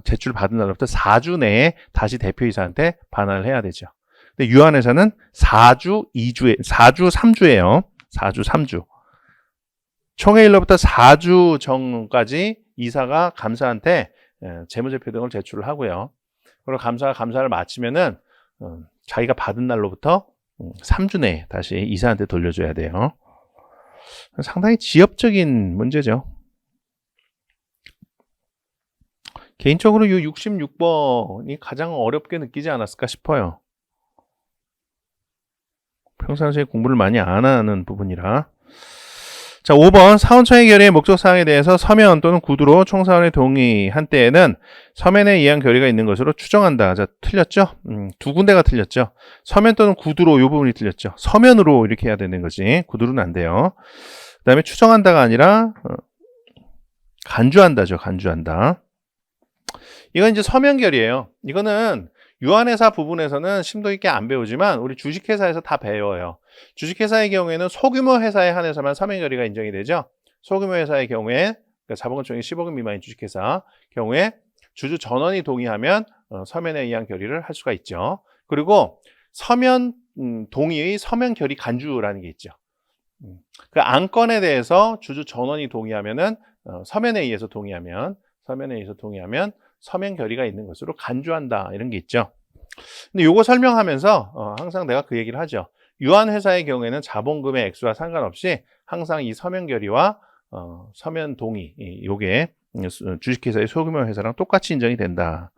제출 받은 날로부터 4주 내에 다시 대표이사한테 반환을 해야 되죠. 근데 유한회사는 4주 3주예요. 4주 3주. 총회일로부터 4주 전까지 이사가 감사한테 재무제표 등을 제출을 하고요. 그리고 감사가 감사를 마치면은 자기가 받은 날로부터 3주 내에 다시 이사한테 돌려줘야 돼요. 상당히 지엽적인 문제죠. 개인적으로 이 66번이 가장 어렵게 느끼지 않았을까 싶어요. 평상시에 공부를 많이 안 하는 부분이라. 자, 5번 사원총회 결의의 목적사항에 대해서 서면 또는 구두로 총사원에 동의한 때에는 서면에 의한 결의가 있는 것으로 추정한다. 자, 틀렸죠? 두 군데가 틀렸죠. 서면 또는 구두로 이 부분이 틀렸죠. 서면으로 이렇게 해야 되는 거지. 구두로는 안 돼요. 다음에 추정한다가 아니라 간주한다죠. 간주한다. 이건 이제 서면결이에요. 이거는 유한회사 부분에서는 심도 있게 안 배우지만 우리 주식회사에서 다 배워요. 주식회사의 경우에는 소규모 회사에 한해서만 서면결의가 인정이 되죠. 소규모 회사의 경우에 그러니까 자본금총액 10억 원 미만인 주식회사 경우에 주주 전원이 동의하면 서면에 의한 결의를 할 수가 있죠. 그리고 서면 동의의 서면 결의 간주라는 게 있죠. 그 안건에 대해서 주주 전원이 동의하면은 서면에 의해서 동의하면 서면 결의가 있는 것으로 간주한다 이런 게 있죠. 근데 요거 설명하면서 항상 내가 그 얘기를 하죠. 유한 회사의 경우에는 자본금의 액수와 상관없이 항상 이 서면 결의와 서면 동의 요게 주식회사의 소규모 회사랑 똑같이 인정이 된다.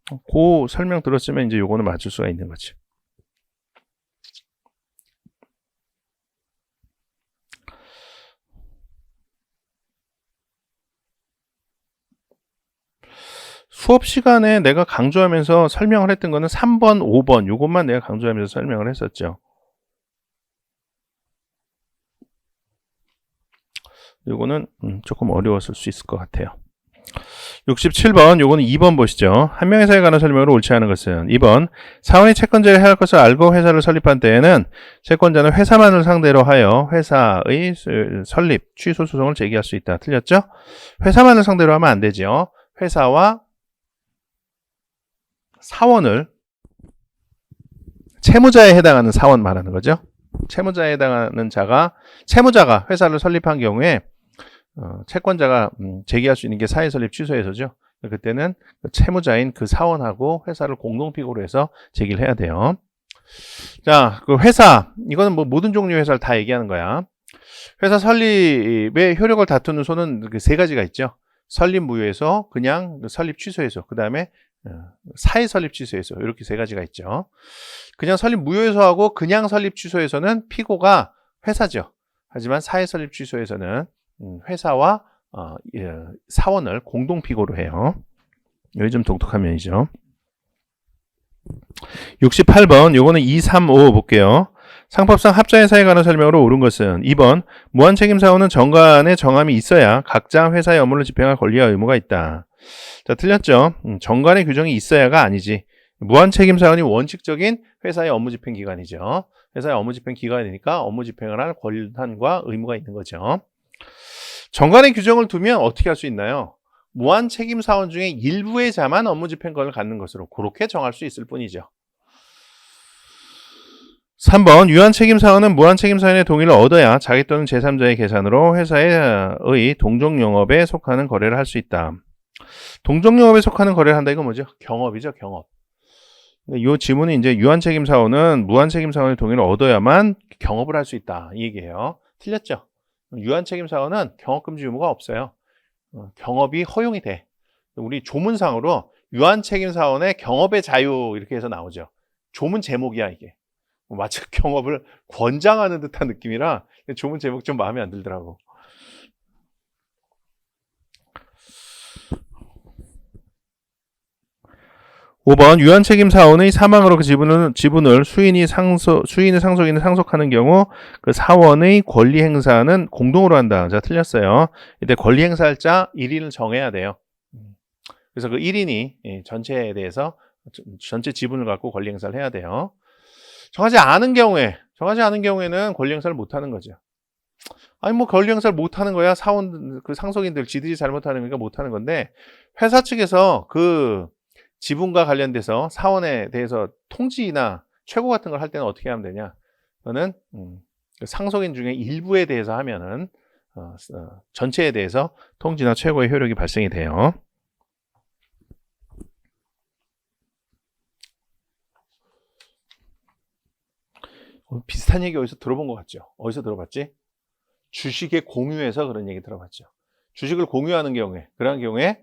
그 설명 들었으면 이제 요거는 맞출 수가 있는 거지. 수업 시간에 내가 강조하면서 설명을 했던 거는 3번, 5번 요것만 내가 강조하면서 설명을 했었죠. 요거는 조금 어려웠을 수 있을 것 같아요. 67번 요거는 2번 보시죠. 한 명의 회사에 관한 설명으로 옳지 않은 것은 2번 사원이 채권자를 해야 할 것을 알고 회사를 설립한 때에는 채권자는 회사만을 상대로 하여 회사의 설립, 취소 소송을 제기할 수 있다. 틀렸죠? 회사만을 상대로 하면 안 되죠. 회사와 사원을 채무자에 해당하는 사원 말하는 거죠. 채무자에 해당하는 채무자가 회사를 설립한 경우에 채권자가 제기할 수 있는 게 사회 설립 취소해서죠. 그때는 채무자인 그 사원하고 회사를 공동 피고로 해서 제기를 해야 돼요. 자, 그 회사 이거는 뭐 모든 종류의 회사를 다 얘기하는 거야. 회사 설립의 효력을 다투는 소는 그 세 가지가 있죠. 설립 무효에서 그냥 설립 취소해서 그 다음에 사회 설립 취소해서 이렇게 세 가지가 있죠. 그냥 설립 무효에서 하고 그냥 설립 취소에서는 피고가 회사죠. 하지만 사회 설립 취소에서는 회사와 사원을 공동 피고로 해요. 여기 좀 독특한 면이죠. 68번 요거는 2, 3, 5 볼게요. 상법상 합자회사에 관한 설명으로 옳은 것은 2번 무한책임사원은 정관의 정함이 있어야 각자 회사의 업무를 집행할 권리와 의무가 있다. 자, 틀렸죠. 정관의 규정이 있어야가 아니지. 무한책임사원이 원칙적인 회사의 업무 집행 기관이죠. 회사의 업무 집행 기관이니까 업무 집행을 할 권한과 의무가 있는 거죠. 정관의 규정을 두면 어떻게 할 수 있나요? 무한책임사원 중에 일부의 자만 업무 집행권을 갖는 것으로 그렇게 정할 수 있을 뿐이죠. 3번 유한책임사원은 무한책임사원의 동의를 얻어야 자기 또는 제3자의 계산으로 회사의 동종영업에 속하는 거래를 할 수 있다. 동종영업에 속하는 거래를 한다 이건 뭐죠? 경업이죠, 경업. 이 지문이 이제 유한책임사원은 무한책임사원의 동의를 얻어야만 경업을 할 수 있다 이 얘기예요. 틀렸죠? 유한책임사원은 경업금지 의무가 없어요. 경업이 허용이 돼. 우리 조문상으로 유한책임사원의 경업의 자유 이렇게 해서 나오죠. 조문 제목이야 이게. 마치 경업을 권장하는 듯한 느낌이라 조문 제목 좀 마음에 안 들더라고. (5번) 유한책임사원의 사망으로 그 지분을 수인의 상속인을 상속하는 경우 그 사원의 권리 행사는 공동으로 한다. 자, 틀렸어요. 이때 권리 행사할 자 1인을 정해야 돼요. 그래서 그 1인이 전체에 대해서 전체 지분을 갖고 권리 행사를 해야 돼요. 정하지 않은 경우에는 권리 행사를 못 하는 거죠. 아니 뭐 권리 행사를 못 하는 거야. 사원 그 상속인들 지들이 잘못하는 거니까 못 하는 건데 회사 측에서 그 지분과 관련돼서 사원에 대해서 통지나 최고 같은 걸 할 때는 어떻게 하면 되냐? 그거는 상속인 중에 일부에 대해서 하면은 전체에 대해서 통지나 최고의 효력이 발생이 돼요. 비슷한 얘기 어디서 들어본 것 같죠? 어디서 들어봤지? 주식의 공유에서 그런 얘기 들어봤죠. 주식을 공유하는 경우에 그런 경우에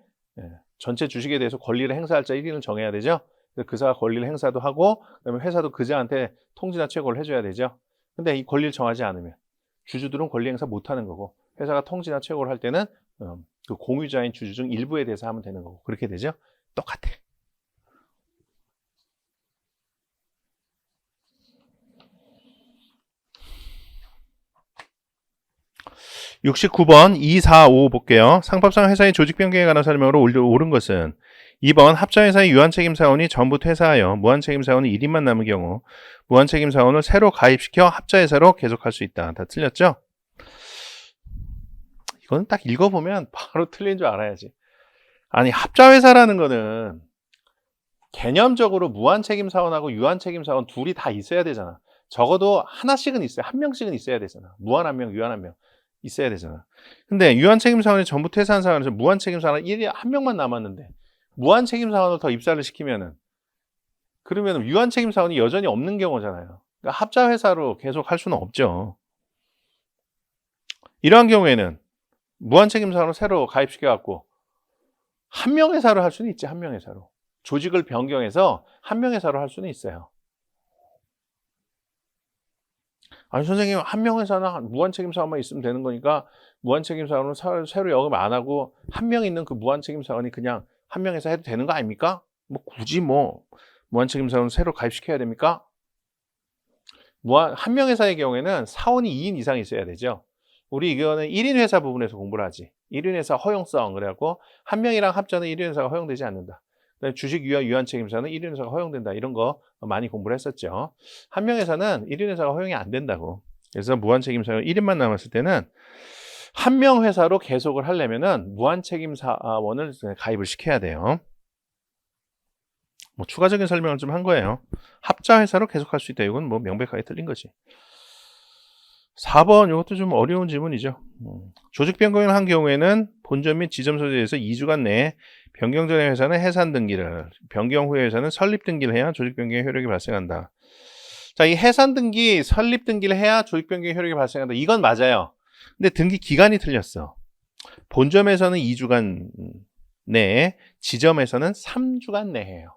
전체 주식에 대해서 권리를 행사할 자 1인을 정해야 되죠. 그사가 권리를 행사도 하고 그다음에 회사도 그자한테 통지나 최고를 해줘야 되죠. 근데 이 권리를 정하지 않으면 주주들은 권리 행사 못하는 거고 회사가 통지나 최고를 할 때는 그 공유자인 주주 중 일부에 대해서 하면 되는 거고 그렇게 되죠. 똑같아. 69번 2, 4, 5 볼게요. 상법상 회사의 조직 변경에 관한 설명으로 옳은 것은 2번 합자회사의 유한책임사원이 전부 퇴사하여 무한책임사원이 1인만 남은 경우 무한책임사원을 새로 가입시켜 합자회사로 계속할 수 있다. 다 틀렸죠? 이거는 딱 읽어보면 바로 틀린 줄 알아야지. 아니, 합자회사라는 거는 개념적으로 무한책임사원하고 유한책임사원 둘이 다 있어야 되잖아. 적어도 하나씩은 있어요. 한 명씩은 있어야 되잖아. 무한 한 명, 유한 한 명 있어야 되잖아. 근데 유한책임사원이 전부 퇴사한 상황에서 무한책임사원은 한 명만 남았는데 무한책임사원을 더 입사를 시키면은 그러면 유한책임사원이 여전히 없는 경우잖아요. 그러니까 합자회사로 계속 할 수는 없죠. 이러한 경우에는 무한책임사원을 새로 가입시켜갖고 한 명 회사로 할 수는 있지. 한 명 회사로. 조직을 변경해서 한 명 회사로 할 수는 있어요. 아니 선생님, 한 명 회사나 무한책임사원만 있으면 되는 거니까 무한책임사원은 새로 영업 안 하고 한 명 있는 그 무한책임사원이 그냥 한 명 회사 해도 되는 거 아닙니까? 뭐 굳이 무한책임사원 새로 가입시켜야 됩니까? 한 명 회사의 경우에는 사원이 2인 이상 있어야 되죠. 우리 이거는 1인 회사 부분에서 공부를 하지. 1인 회사 허용성 그래갖고 한 명이랑 합자는 1인 회사가 허용되지 않는다. 주식 유한책임사는 1인 회사가 허용된다. 이런 거 많이 공부를 했었죠. 한 명 회사는 1인 회사가 허용이 안 된다고. 그래서 무한책임사원 1인만 남았을 때는 한 명 회사로 계속을 하려면은 무한책임사원을 가입을 시켜야 돼요. 뭐 추가적인 설명을 좀 한 거예요. 합자회사로 계속할 수 있다. 이건 뭐 명백하게 틀린 거지. 4번 이것도 좀 어려운 질문이죠. 조직 변경을 한 경우에는 본점 및 지점 소재에서 2주간 내에 변경 전의 회사는 해산 등기를, 변경 후의 회사는 설립 등기를 해야 조직 변경의 효력이 발생한다. 자, 이 해산 등기, 설립 등기를 해야 조직 변경의 효력이 발생한다. 이건 맞아요. 근데 등기 기간이 틀렸어. 본점에서는 2주간 내에, 지점에서는 3주간 내에 해요.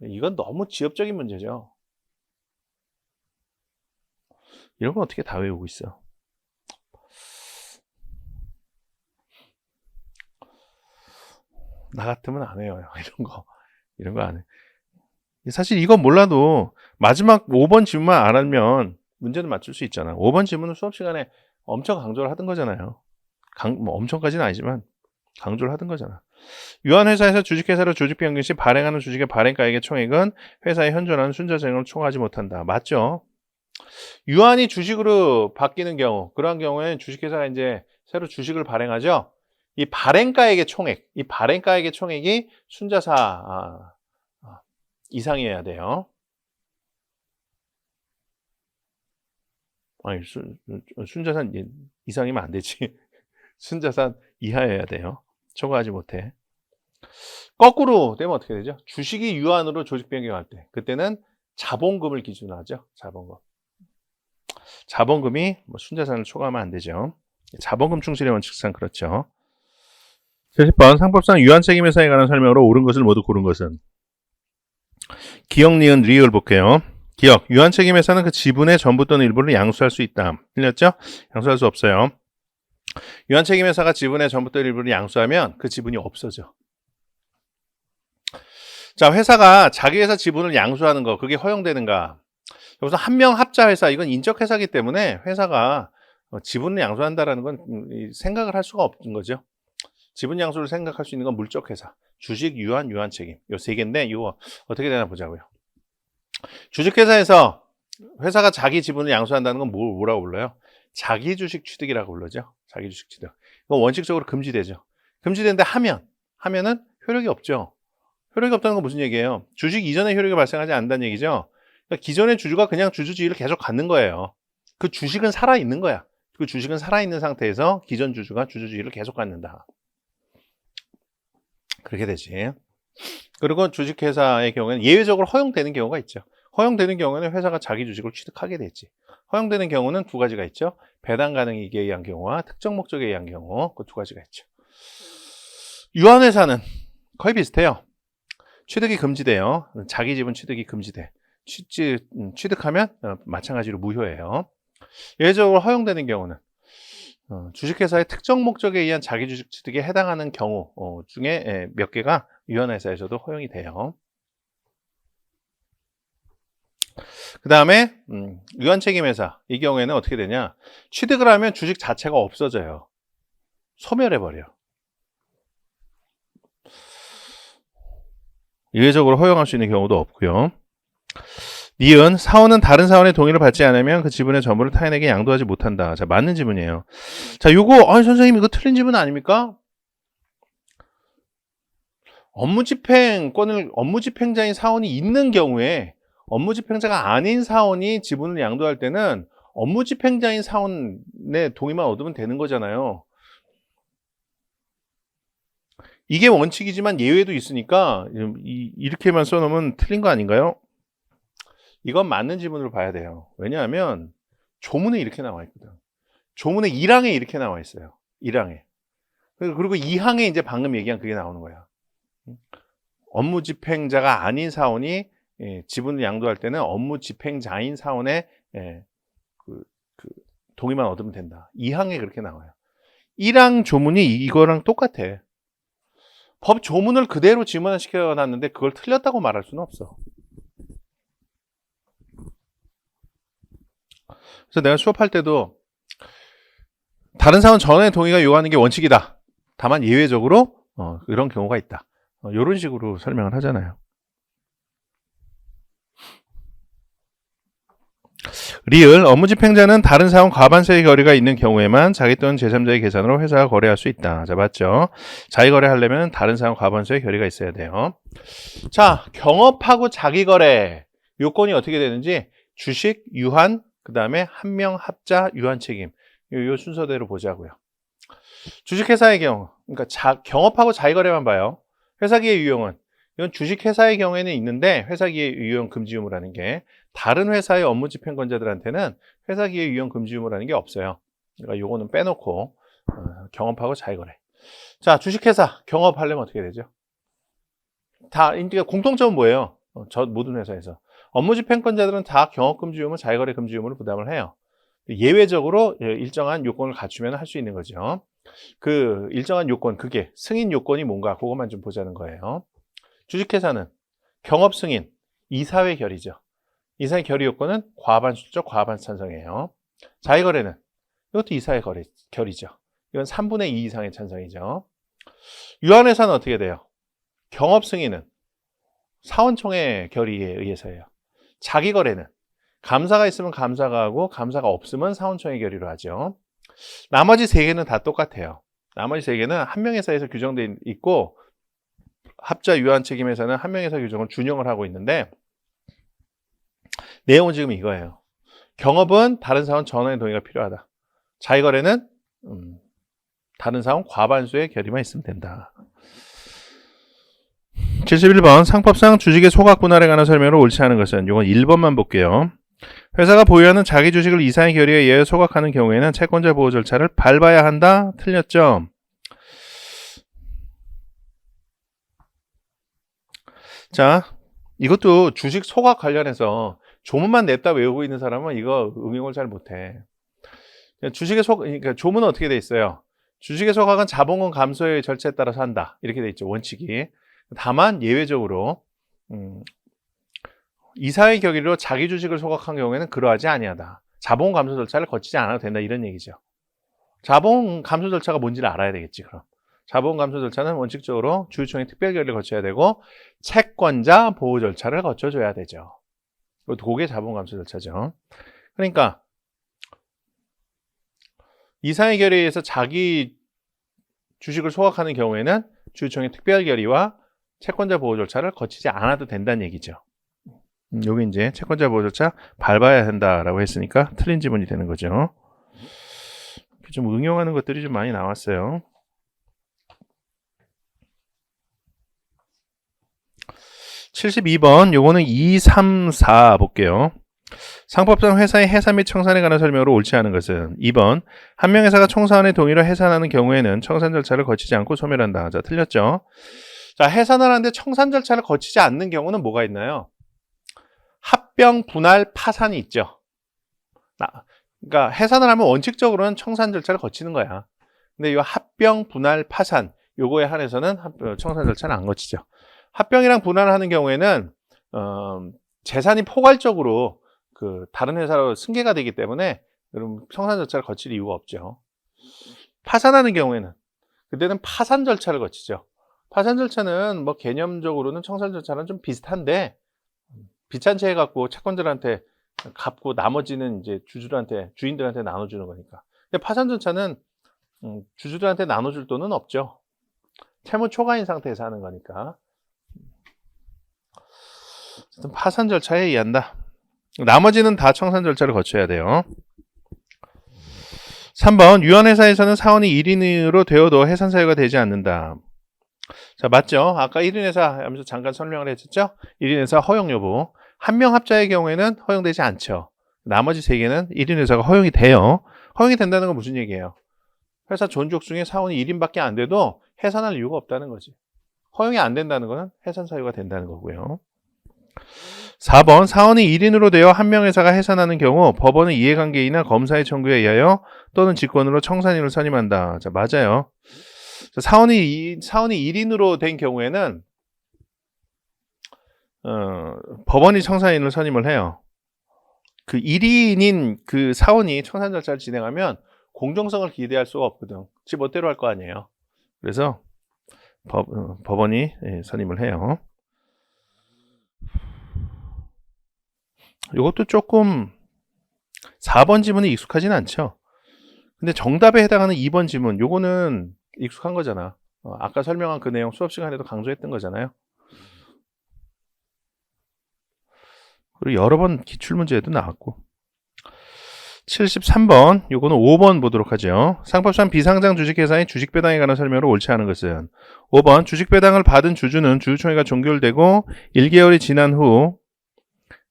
이건 너무 지엽적인 문제죠. 이런 건 어떻게 다 외우고 있어? 나 같으면 안 해요. 이런 거 안 해. 사실 이건 몰라도 마지막 5번 질문만 안 하면 문제는 맞출 수 있잖아. 5번 질문은 수업 시간에 엄청 강조를 하던 거잖아요. 뭐 엄청까지는 아니지만 강조를 하던 거잖아. 유한회사에서 주식회사로 조직 변경 시 발행하는 주식의 발행가액의 총액은 회사에 현존하는 순자재원을 총하지 못한다. 맞죠? 유한이 주식으로 바뀌는 경우, 그러한 경우에는 주식회사가 이제 새로 주식을 발행하죠. 이 발행가액의 총액, 이 발행가액의 총액이 순자산 이상이어야 돼요. 아니, 순자산 이상이면 안 되지. 순자산 이하여야 돼요. 초과하지 못해. 거꾸로 되면 어떻게 되죠? 주식이 유한으로 조직 변경할 때, 그때는 자본금을 기준으로 하죠. 자본금이 순자산을 초과하면 안 되죠. 자본금 충실의 원칙상 그렇죠. 70번 상법상 유한책임회사에 관한 설명으로 옳은 것을 모두 고른 것은 기억, 니은, 리을 볼게요. 기억, 유한책임회사는 그 지분의 전부 또는 일부를 양수할 수 있다. 틀렸죠? 양수할 수 없어요. 유한책임회사가 지분의 전부 또는 일부를 양수하면 그 지분이 없어져. 자, 회사가 자기 회사 지분을 양수하는 거, 그게 허용되는가? 여기서 한 명 합자회사, 이건 인적회사이기 때문에 회사가 지분을 양수한다라는 건 생각을 할 수가 없는 거죠. 지분 양수를 생각할 수 있는 건 물적회사, 주식, 유한책임. 요 세 개인데 이거 어떻게 되나 보자고요. 주식회사에서 회사가 자기 지분을 양수한다는 건 뭐라고 불러요? 자기 주식 취득이라고 불러죠. 자기 주식 취득. 이건 원칙적으로 금지되죠. 금지되는데 하면은 효력이 없죠. 효력이 없다는 건 무슨 얘기예요? 주식 이전에 효력이 발생하지 않는다는 얘기죠. 그러니까 기존의 주주가 그냥 주주지위를 계속 갖는 거예요. 그 주식은 살아있는 거야. 그 주식은 살아있는 상태에서 기존 주주가 주주지위를 계속 갖는다. 그렇게 되지. 그리고 주식회사의 경우에는 예외적으로 허용되는 경우가 있죠. 허용되는 경우에는 회사가 자기 주식을 취득하게 되지. 허용되는 경우는 두 가지가 있죠. 배당 가능이익에 의한 경우와 특정 목적에 의한 경우, 그 두 가지가 있죠. 유한회사는 거의 비슷해요. 취득이 금지돼요. 자기 지분 취득이 금지돼. 취득하면 마찬가지로 무효예요. 예외적으로 허용되는 경우는 주식회사의 특정 목적에 의한 자기 주식 취득에 해당하는 경우 중에 몇 개가 유한회사에서도 허용이 돼요. 그 다음에 유한책임회사 이 경우에는 어떻게 되냐, 취득을 하면 주식 자체가 없어져요. 소멸해버려. 예외적으로 허용할 수 있는 경우도 없고요. 니은, 사원은 다른 사원의 동의를 받지 않으면 그 지분의 전부를 타인에게 양도하지 못한다. 자, 맞는 지문이에요. 자, 요거 아니 선생님 이거 틀린 지문 아닙니까? 업무집행자인 사원이 있는 경우에 업무집행자가 아닌 사원이 지분을 양도할 때는 업무집행자인 사원의 동의만 얻으면 되는 거잖아요. 이게 원칙이지만 예외도 있으니까 이렇게만 써놓으면 틀린 거 아닌가요? 이건 맞는 지문으로 봐야 돼요. 왜냐하면 조문에 이렇게 나와 있거든. 조문의 1항에 이렇게 나와 있어요. 1항에. 그리고 2항에 이제 방금 얘기한 그게 나오는 거야. 업무집행자가 아닌 사원이 지분을 양도할 때는 업무집행자인 사원의 동의만 얻으면 된다. 2항에 그렇게 나와요. 1항 조문이 이거랑 똑같아. 법 조문을 그대로 지문화 시켜놨는데 그걸 틀렸다고 말할 수는 없어. 그래서 내가 수업할 때도 다른 사원 전원의 동의가 요구하는 게 원칙이다. 다만 예외적으로 이런 경우가 있다. 이런 식으로 설명을 하잖아요. 리을, 업무집행자는 다른 사원 과반수의 거래가 있는 경우에만 자기 또는 제3자의 계산으로 회사가 거래할 수 있다. 자, 맞죠? 자기 거래하려면 다른 사원 과반수의 결의가 있어야 돼요. 자, 경업하고 자기 거래 요건이 어떻게 되는지 주식, 유한, 그 다음에 한명 합자, 유한 책임 요 순서대로 보자고요. 주식회사의 경우, 그러니까 경업하고 자기 거래만 봐요. 회사기의 유형은 이건 주식회사의 경우에는 있는데 회사기의 유형 금지 유무라는 게 다른 회사의 업무집행권자들한테는 회사기의 유형 금지 유무라는 게 없어요. 그러니까 요거는 빼놓고 경업하고 자기 거래. 자, 주식회사 경업하려면 어떻게 되죠? 다 그러니까 공통점은 뭐예요? 저 모든 회사에서 업무집행권자들은 다 경업금지 유무, 자기거래 금지 유무를 부담을 해요. 예외적으로 일정한 요건을 갖추면 할 수 있는 거죠. 그 일정한 요건, 그게 승인 요건이 뭔가 그것만 좀 보자는 거예요. 주식회사는 경업 승인, 이사회 결의죠. 이사회 결의 요건은 과반수적 과반수 찬성이에요. 자기거래는 이것도 이사회 결의죠. 이건 3분의 2 이상의 찬성이죠. 유한회사는 어떻게 돼요? 경업 승인은 사원총회 결의에 의해서예요. 자기거래는 감사가 있으면 감사가 하고 감사가 없으면 사원총회 결의로 하죠. 나머지 세 개는 다 똑같아요. 나머지 세 개는 한명회사에서 규정돼 있고 합자 유한 책임회사는 한명회사 규정을 준용을 하고 있는데 내용은 지금 이거예요. 경업은 다른 사원 전원의 동의가 필요하다. 자기거래는 다른 사원 과반수의 결의만 있으면 된다. 71번 상법상 주식의 소각 분할에 관한 설명으로 옳지 않은 것은 이건 1번만 볼게요. 회사가 보유하는 자기 주식을 이사의 결의에 의해 소각하는 경우에는 채권자 보호 절차를 밟아야 한다. 틀렸죠? 자, 이것도 주식 소각 관련해서 조문만 냈다 외우고 있는 사람은 이거 응용을 잘 못해. 주식의 그러니까 조문은 어떻게 돼 있어요? 주식의 소각은 자본금 감소의 절차에 따라서 한다. 이렇게 돼 있죠. 원칙이. 다만 예외적으로 이사의 결의로 자기 주식을 소각한 경우에는 그러하지 아니하다. 자본 감소 절차를 거치지 않아도 된다 이런 얘기죠. 자본 감소 절차가 뭔지를 알아야 되겠지. 그럼 자본 감소 절차는 원칙적으로 주주총회 특별 결의를 거쳐야 되고 채권자 보호 절차를 거쳐줘야 되죠. 그게 자본 감소 절차죠. 그러니까 이사의 결의에 의해서 자기 주식을 소각하는 경우에는 주주총회 특별 결의와 채권자 보호 절차를 거치지 않아도 된다는 얘기죠. 여기 이제 채권자 보호 절차 밟아야 한다라고 했으니까 틀린 지문이 되는 거죠. 좀 응용하는 것들이 좀 많이 나왔어요. (72번) 요거는 2, 3, 4 볼게요. 상법상 회사의 해산 및 청산에 관한 설명으로 옳지 않은 것은 2번 한명회사가 총사원의 동의로 해산하는 경우에는 청산 절차를 거치지 않고 소멸한다. 자, 틀렸죠. 자, 해산을 하는데 청산 절차를 거치지 않는 경우는 뭐가 있나요? 합병, 분할, 파산이 있죠. 그러니까 해산을 하면 원칙적으로는 청산 절차를 거치는 거야. 근데 이 합병, 분할, 파산 요거에 한해서는 청산 절차는 안 거치죠. 합병이랑 분할을 하는 경우에는 재산이 포괄적으로 다른 회사로 승계가 되기 때문에 그럼 청산 절차를 거칠 이유가 없죠. 파산하는 경우에는 그때는 파산 절차를 거치죠. 파산 절차는 뭐 개념적으로는 청산 절차랑 좀 비슷한데 비찬채 해갖고 채권자들한테 갚고 나머지는 이제 주인들한테 나눠주는 거니까. 근데 파산 절차는 주주들한테 나눠줄 돈은 없죠. 채무 초과인 상태에서 하는 거니까. 파산 절차에 의한다. 나머지는 다 청산 절차를 거쳐야 돼요. 3번 유한회사에서는 사원이 1인으로 되어도 해산 사유가 되지 않는다. 자, 맞죠? 아까 1인회사 하면서 잠깐 설명을 했었죠? 1인회사 허용 여부. 한 명 합자의 경우에는 허용되지 않죠. 나머지 3개는 1인회사가 허용이 돼요. 허용이 된다는 건 무슨 얘기예요? 회사 존속 중에 사원이 1인밖에 안 돼도 해산할 이유가 없다는 거지. 허용이 안 된다는 거는 해산 사유가 된다는 거고요. 4번 사원이 1인으로 되어 한 명 회사가 해산하는 경우 법원은 이해관계인이나 검사의 청구에 의하여 또는 직권으로 청산인을 선임한다. 자, 맞아요. 자, 사원이 1인으로 된 경우에는 법원이 청산인을 선임을 해요. 1인인 사원이 청산 절차를 진행하면 공정성을 기대할 수가 없거든. 지 멋대로 할 거 아니에요. 그래서 법원이 선임을 해요. 이것도 조금 4번 지문이 익숙하진 않죠. 근데 정답에 해당하는 2번 지문, 요거는 익숙한 거잖아. 아까 설명한 그 내용 수업 시간에도 강조했던 거잖아요. 그리고 여러 번 기출문제에도 나왔고. 73번, 요거는 5번 보도록 하죠. 상법상 비상장 주식회사의 주식배당에 관한 설명으로 옳지 않은 것은 5번 주식배당을 받은 주주는 주주총회가 종결되고 1개월이 지난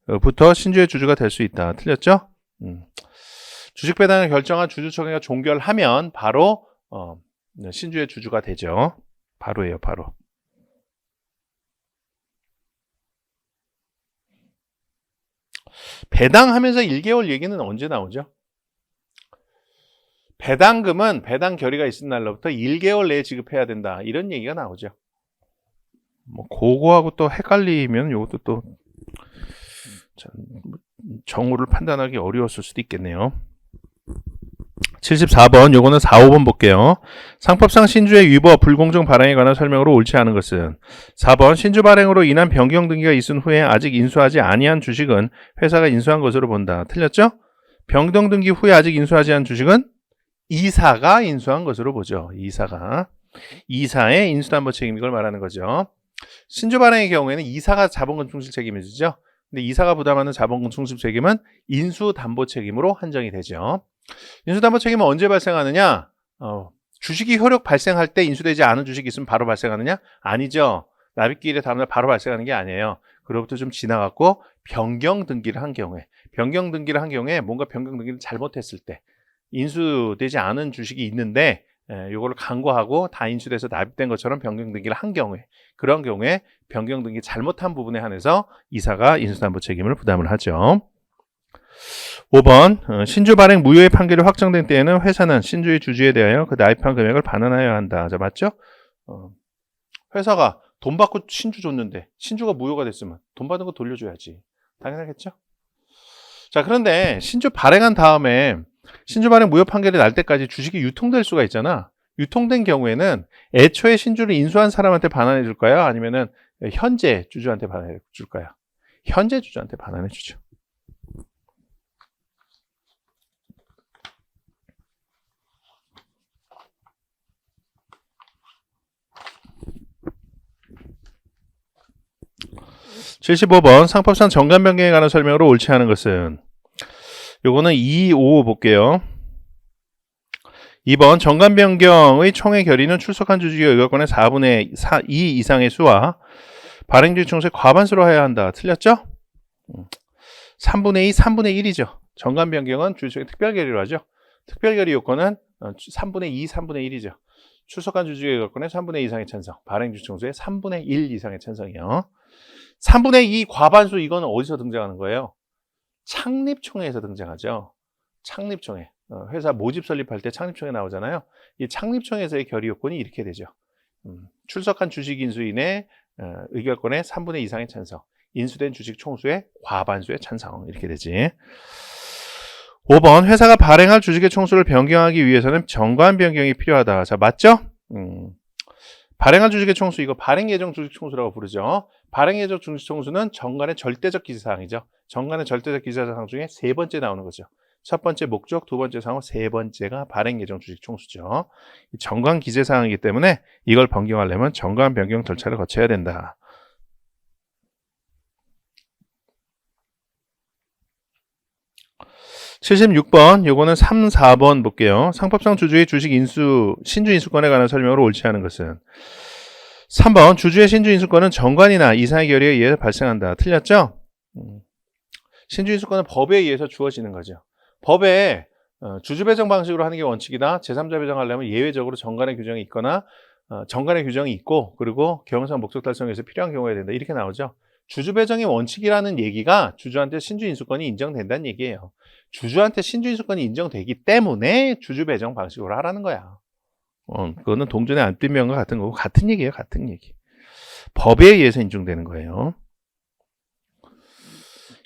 후부터 신주의 주주가 될 수 있다. 틀렸죠? 주식배당을 결정한 주주총회가 종결하면 바로 신주의 주주가 되죠. 바로예요, 바로. 배당하면서 1개월 얘기는 언제 나오죠? 배당금은 배당 결의가 있은 날로부터 1개월 내에 지급해야 된다. 이런 얘기가 나오죠. 뭐 그거하고 또 헷갈리면 이것도 또 정오를 판단하기 어려웠을 수도 있겠네요. 74번, 요거는 4, 5번 볼게요. 상법상 신주의 위법, 불공정 발행에 관한 설명으로 옳지 않은 것은 4번, 신주 발행으로 인한 변경 등기가 있은 후에 아직 인수하지 아니한 주식은 회사가 인수한 것으로 본다. 틀렸죠? 변경 등기 후에 아직 인수하지 않은 주식은 이사가 인수한 것으로 보죠. 이사의 인수담보 책임, 이걸 말하는 거죠. 신주 발행의 경우에는 이사가 자본금 충실 책임을 지죠. 근데 이사가 부담하는 자본금 충실 책임은 인수담보 책임으로 한정이 되죠. 인수담보 책임은 언제 발생하느냐? 주식이 효력 발생할 때 인수되지 않은 주식이 있으면 바로 발생하느냐? 아니죠. 납입기일의 다음날 바로 발생하는 게 아니에요. 그로부터 좀 지나갔고 변경 등기를 한 경우에 뭔가 변경 등기를 잘못했을 때 인수되지 않은 주식이 있는데 이거를 간과하고 다 인수돼서 납입된 것처럼 변경 등기를 한 경우에, 그런 경우에 변경 등기 잘못한 부분에 한해서 이사가 인수담보 책임을 부담을 하죠. 5번 신주 발행 무효의 판결이 확정된 때에는 회사는 신주의 주주에 대하여 그 납입한 금액을 반환하여야 한다. 자, 맞죠? 회사가 돈 받고 신주 줬는데 신주가 무효가 됐으면 돈 받은 거 돌려줘야지. 당연하겠죠? 자, 그런데 신주 발행한 다음에 신주 발행 무효 판결이 날 때까지 주식이 유통될 수가 있잖아. 유통된 경우에는 애초에 신주를 인수한 사람한테 반환해 줄까요? 아니면은 현재 주주한테 반환해 줄까요? 현재 주주한테 반환해 주죠. (75번) 상법상 정관 변경에 관한 설명으로 옳지 않은 것은 요거는 2, 5 볼게요. 2번 정관 변경의 총회 결의는 출석한 주주의 의결권의 4분의 2 이상의 수와 발행주의 총수의 과반수로 해야 한다. 틀렸죠? 3분의 2, 3분의 1이죠. 정관 변경은 주주총회 특별 결의로 하죠. 특별 결의 요건은 3분의 2, 3분의 1이죠. 출석한 주주의 의결권의 3분의 2 이상의 찬성, 발행주의 총수의 3분의 1 이상의 찬성이요. 3분의 2 과반수, 이건 어디서 등장하는 거예요? 창립총회에서 등장하죠. 창립총회. 회사 모집 설립할 때 창립총회 나오잖아요. 이 창립총회에서의 결의 요건이 이렇게 되죠. 출석한 주식 인수인의 의결권의 3분의 2 이상의 찬성. 인수된 주식 총수의 과반수의 찬성 이렇게 되지. 5번 회사가 발행할 주식의 총수를 변경하기 위해서는 정관 변경이 필요하다. 자, 맞죠? 발행할 주식의 총수, 이거 발행 예정 주식 총수라고 부르죠. 발행 예정 주식 총수는 정관의 절대적 기재사항이죠. 정관의 절대적 기재사항 중에 세 번째 나오는 거죠. 첫 번째 목적, 두 번째 상호, 세 번째가 발행 예정 주식 총수죠. 정관 기재사항이기 때문에 이걸 변경하려면 정관 변경 절차를 거쳐야 된다. (76번) 요거는 3, 4번 볼게요. 상법상 주주의 주식 인수, 신주 인수권에 관한 설명으로 옳지 않은 것은 3번 주주의 신주 인수권은 정관이나 이사의 결의에 의해 발생한다. 틀렸죠? 신주 인수권은 법에 의해서 주어지는 거죠. 법에 주주 배정 방식으로 하는 게 원칙이다. 제3자 배정하려면 예외적으로 정관의 규정이 있거나 정관의 규정이 있고 그리고 경영상 목적 달성에 위해서 필요한 경우가 된다. 이렇게 나오죠. 주주 배정의 원칙이라는 얘기가 주주한테 신주 인수권이 인정된다는 얘기예요. 주주한테 신주 인수권이 인정되기 때문에 주주 배정 방식으로 하라는 거야. 그거는 동전의 안뒷면과 같은 거고 같은 얘기예요. 같은 얘기. 법에 의해서 인정되는 거예요.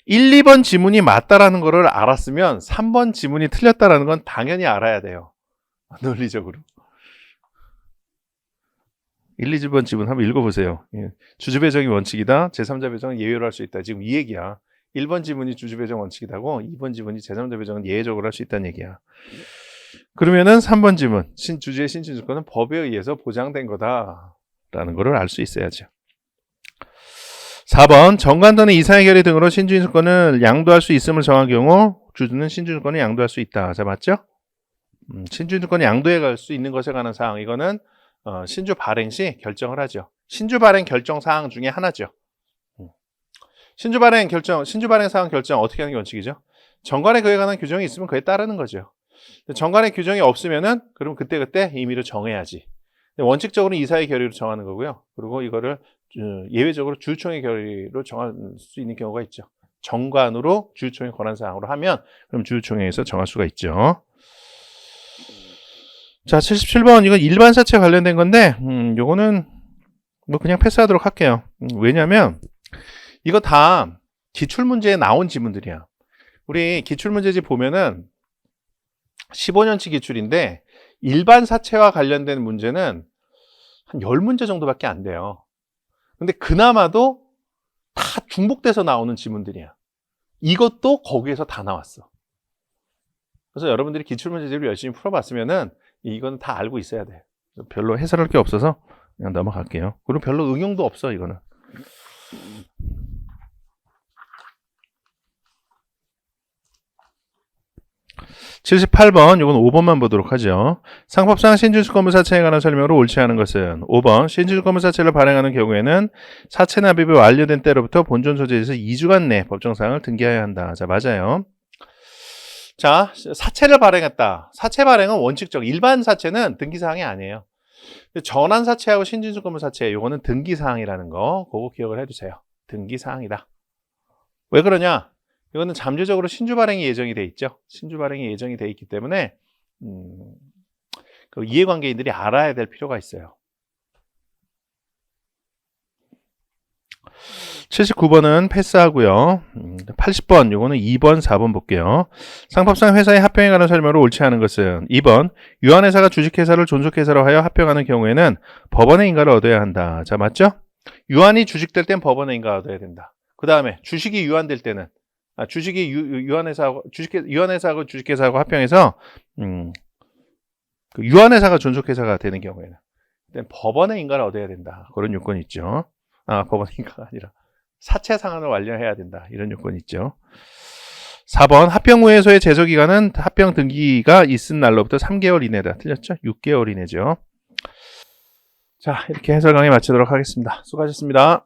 1, 2번 지문이 맞다라는 거를 알았으면 3번 지문이 틀렸다라는 건 당연히 알아야 돼요. 논리적으로. 1, 2번 지문 한번 읽어보세요. 주주 배정이 원칙이다. 제3자 배정은 예외로 할 수 있다. 지금 이 얘기야. 1번 지문이 주주 배정 원칙이다고 2번 지문이 제3자 배정은 예외적으로 할 수 있다는 얘기야. 그러면은 3번 지문, 주주의 신주주권은 법에 의해서 보장된 거다라는 거를 알 수 있어야죠. 4번 정관 또는 이사의 결의 등으로 신주인수권을 양도할 수 있음을 정한 경우 주주는 신주인수권을 양도할 수 있다. 자, 맞죠? 신주인수권을 양도해 갈 수 있는 것에 관한 사항, 이거는 신주 발행 시 결정을 하죠. 신주 발행 결정 사항 중에 하나죠. 신주 발행 사항 결정 어떻게 하는 게 원칙이죠? 정관에 그에 관한 규정이 있으면 그에 따르는 거죠. 정관에 규정이 없으면은 그럼 그때 임의로 정해야지. 원칙적으로는 이사의 결의로 정하는 거고요. 그리고 이거를 예외적으로 주주총회 결의로 정할 수 있는 경우가 있죠. 정관으로 주주총회 권한사항으로 하면 그럼 주주총회에서 정할 수가 있죠. 자, 77번 이건 일반 사채 관련된 건데 요거는 뭐 그냥 패스하도록 할게요. 왜냐면 이거 다 기출문제에 나온 지문들이야. 우리 기출문제집 보면은 15년치 기출인데 일반 사채와 관련된 문제는 한 10문제 정도밖에 안 돼요. 근데 그나마도 다 중복돼서 나오는 지문들이야. 이것도 거기에서 다 나왔어. 그래서 여러분들이 기출문제집을 열심히 풀어봤으면은 이건 다 알고 있어야 돼. 별로 해설할 게 없어서 그냥 넘어갈게요. 그리고 별로 응용도 없어, 이거는. (78번) 이건 5번만 보도록 하죠. 상법상 신주주권물 사채에 관한 설명으로 옳지 않은 것은 5번 신주주권물 사채를 발행하는 경우에는 사채 납입이 완료된 때로부터 본존 소재에서 2주간 내 법정사항을 등기해야 한다. 자, 맞아요. 자, 사채를 발행했다. 사채 발행은 원칙적, 일반 사채는 등기사항이 아니에요. 전환 사채하고 신주주권물 사채, 이거는 등기사항이라는 거, 그거 기억을 해두세요. 등기사항이다. 왜 그러냐? 이거는 잠재적으로 신주 발행이 예정이 돼 있죠. 신주 발행이 예정이 돼 있기 때문에 그 이해관계인들이 알아야 될 필요가 있어요. 79번은 패스하고요. 80번 이거는 2번 4번 볼게요. 상법상 회사의 합병에 관한 설명으로 옳지 않은 것은 2번 유한회사가 주식회사를 존속회사로 하여 합병하는 경우에는 법원의 인가를 얻어야 한다. 자, 맞죠? 유한이 주식될 땐 법원의 인가 얻어야 된다. 그 다음에 주식이 유한될 때는 주식이 유한회사하고 주식회사하고 합병해서 그 유한회사가 존속회사가 되는 경우에는 법원의 인가를 얻어야 된다. 그런 요건이 있죠. 법원의 인가가 아니라 사채 상환을 완료해야 된다. 이런 요건이 있죠. 4번 합병후에서의 제소기간은 합병 등기가 있은 날로부터 3개월 이내다. 틀렸죠? 6개월 이내죠. 자, 이렇게 해설 강의 마치도록 하겠습니다. 수고하셨습니다.